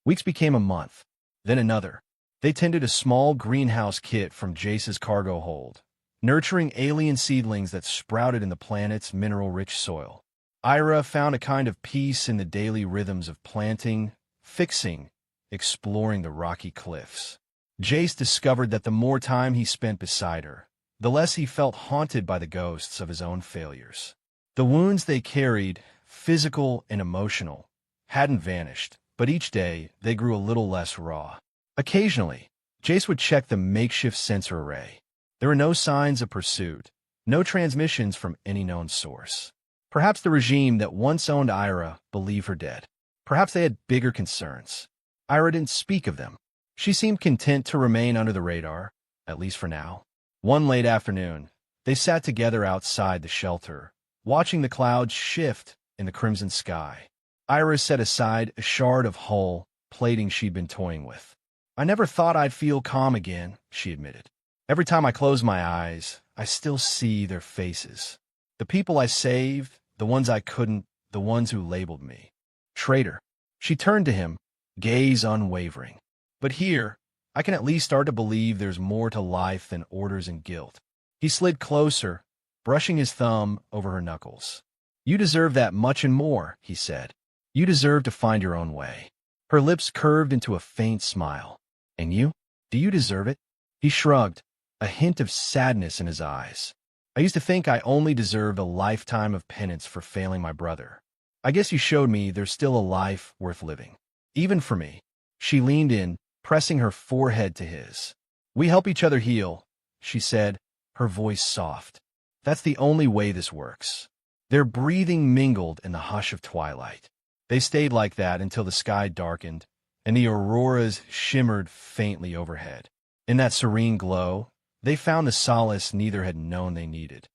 Speaker 1: Weeks became a month, then another. They tended a small greenhouse kit from Jace's cargo hold, nurturing alien seedlings that sprouted in the planet's mineral-rich soil. Ira found a kind of peace in the daily rhythms of planting, fixing, exploring the rocky cliffs. Jace discovered that the more time he spent beside her, the less he felt haunted by the ghosts of his own failures. The wounds they carried, physical and emotional, hadn't vanished, but each day they grew a little less raw. Occasionally, Jace would check the makeshift sensor array. There were no signs of pursuit, no transmissions from any known source. Perhaps the regime that once owned Ira believed her dead. Perhaps they had bigger concerns. Ira didn't speak of them. She seemed content to remain under the radar, at least for now. One late afternoon, they sat together outside the shelter, watching the clouds shift in the crimson sky. Ira set aside a shard of hull plating she'd been toying with. "I never thought I'd feel calm again," she admitted. "Every time I close my eyes, I still see their faces. The people I saved, the ones I couldn't, the ones who labeled me. Traitor." She turned to him, gaze unwavering. "But here, I can at least start to believe there's more to life than orders and guilt." He slid closer, brushing his thumb over her knuckles. "You deserve that much and more," he said. "You deserve to find your own way." Her lips curved into a faint smile. "And you? Do you deserve it?" He shrugged, a hint of sadness in his eyes. "I used to think I only deserved a lifetime of penance for failing my brother. I guess you showed me there's still a life worth living. Even for me." She leaned in, pressing her forehead to his. "We help each other heal," she said, her voice soft. "That's the only way this works." Their breathing mingled in the hush of twilight. They stayed like that until the sky darkened, and the auroras shimmered faintly overhead. In that serene glow, they found the solace neither had known they needed.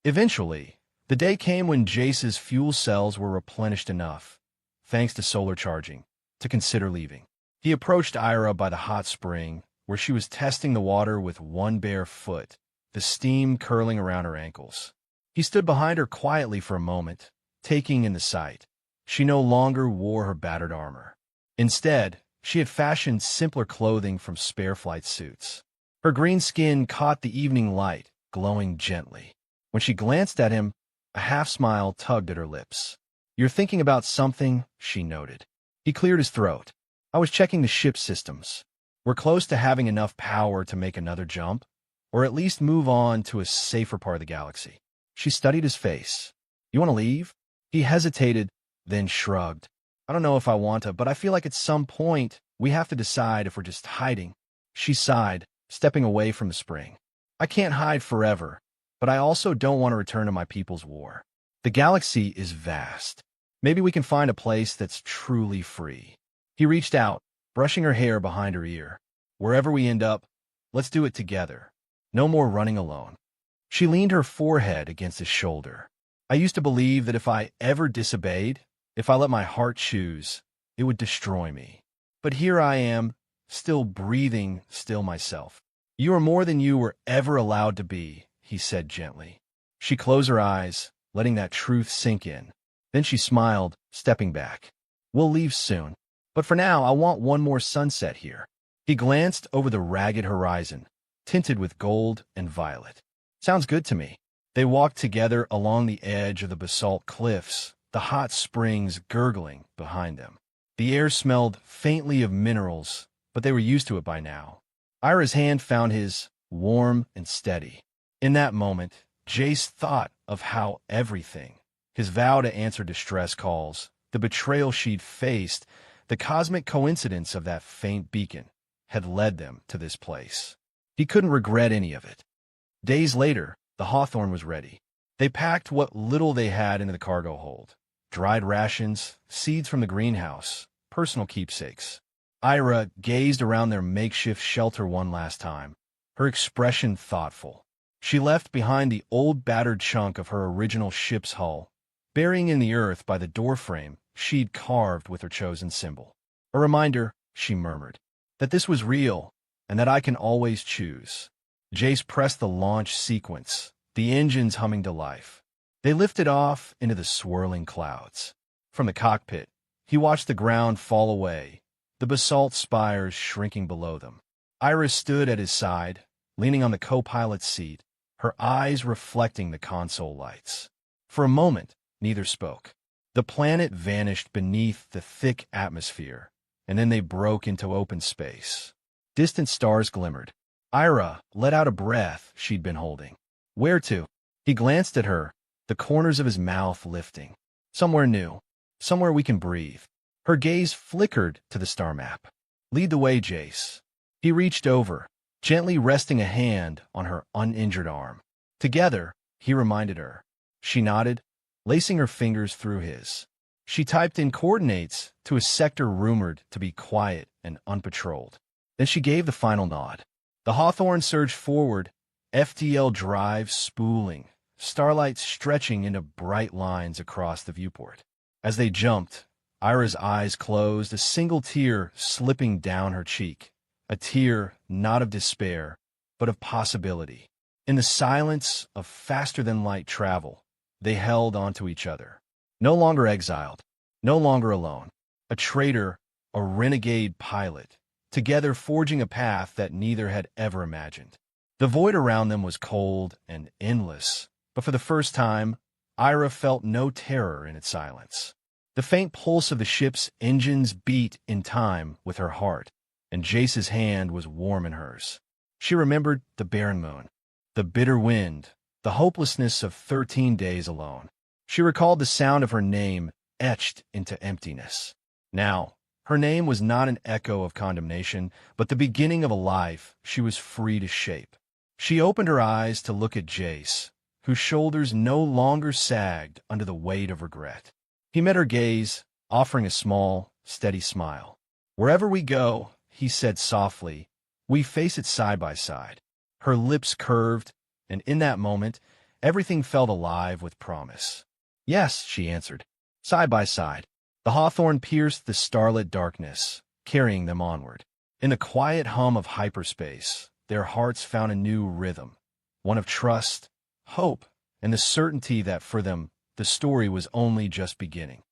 Speaker 1: Eventually, the day came when Jace's fuel cells were replenished enough, thanks to solar charging, to consider leaving. He approached Ira by the hot spring, where she was testing the water with one bare foot, the steam curling around her ankles. He stood behind her quietly for a moment, taking in the sight. She no longer wore her battered armor. Instead, she had fashioned simpler clothing from spare flight suits. Her green skin caught the evening light, glowing gently. When she glanced at him, a half-smile tugged at her lips. "You're thinking about something," she noted. He cleared his throat. "I was checking the ship systems. We're close to having enough power to make another jump, or at least move on to a safer part of the galaxy." She studied his face. "You want to leave?" He hesitated, then shrugged. "I don't know if I want to, but I feel like at some point we have to decide if we're just hiding." She sighed, stepping away from the spring. "I can't hide forever, but I also don't want to return to my people's war. The galaxy is vast. Maybe we can find a place that's truly free." He reached out, brushing her hair behind her ear. "Wherever we end up, let's do it together. No more running alone." She leaned her forehead against his shoulder. "I used to believe that if I ever disobeyed, if I let my heart choose, it would destroy me. But here I am, still breathing, still myself." "You are more than you were ever allowed to be," he said gently. She closed her eyes, letting that truth sink in. Then she smiled, stepping back. "We'll leave soon. But for now, I want one more sunset here." He glanced over the ragged horizon, tinted with gold and violet. "Sounds good to me." They walked together along the edge of the basalt cliffs, the hot springs gurgling behind them. The air smelled faintly of minerals, but they were used to it by now. Ira's hand found his, warm and steady. In that moment, Jace thought of how everything, his vow to answer distress calls, the betrayal she'd faced, the cosmic coincidence of that faint beacon, had led them to this place. He couldn't regret any of it. Days later, the Hawthorne was ready. They packed what little they had into the cargo hold. Dried rations, seeds from the greenhouse, personal keepsakes. Ira gazed around their makeshift shelter one last time, her expression thoughtful. She left behind the old battered chunk of her original ship's hull, burying in the earth by the doorframe she'd carved with her chosen symbol. A reminder, she murmured, that this was real and that I can always choose. Jace pressed the launch sequence, the engines humming to life. They lifted off into the swirling clouds. From the cockpit, he watched the ground fall away, the basalt spires shrinking below them. Iris stood at his side, leaning on the co-pilot's seat, her eyes reflecting the console lights. For a moment, neither spoke. The planet vanished beneath the thick atmosphere, and then they broke into open space. Distant stars glimmered. Ira let out a breath she'd been holding. Where to? He glanced at her, the corners of his mouth lifting. Somewhere new. Somewhere we can breathe. Her gaze flickered to the star map. Lead the way, Jace. He reached over, gently resting a hand on her uninjured arm. Together, he reminded her. She nodded, lacing her fingers through his. She typed in coordinates to a sector rumored to be quiet and unpatrolled. Then she gave the final nod. The Hawthorne surged forward, FTL drive spooling, starlight stretching into bright lines across the viewport. As they jumped, Ira's eyes closed, a single tear slipping down her cheek. A tear not of despair, but of possibility. In the silence of faster-than-light travel, they held onto each other. No longer exiled, no longer alone. A traitor, a renegade pilot, together forging a path that neither had ever imagined. The void around them was cold and endless, but for the first time, Ira felt no terror in its silence. The faint pulse of the ship's engines beat in time with her heart, and Jace's hand was warm in hers. She remembered the barren moon, the bitter wind, the hopelessness of 13 days alone. She recalled the sound of her name etched into emptiness. Now, her name was not an echo of condemnation, but the beginning of a life she was free to shape. She opened her eyes to look at Jace, whose shoulders no longer sagged under the weight of regret. He met her gaze, offering a small, steady smile. "Wherever we go," he said softly, "we face it side by side." Her lips curved, and in that moment, everything felt alive with promise. "Yes," she answered, "side by side." The Hawthorne pierced the starlit darkness, carrying them onward. In the quiet hum of hyperspace, their hearts found a new rhythm, one of trust, hope, and the certainty that for them, the story was only just beginning.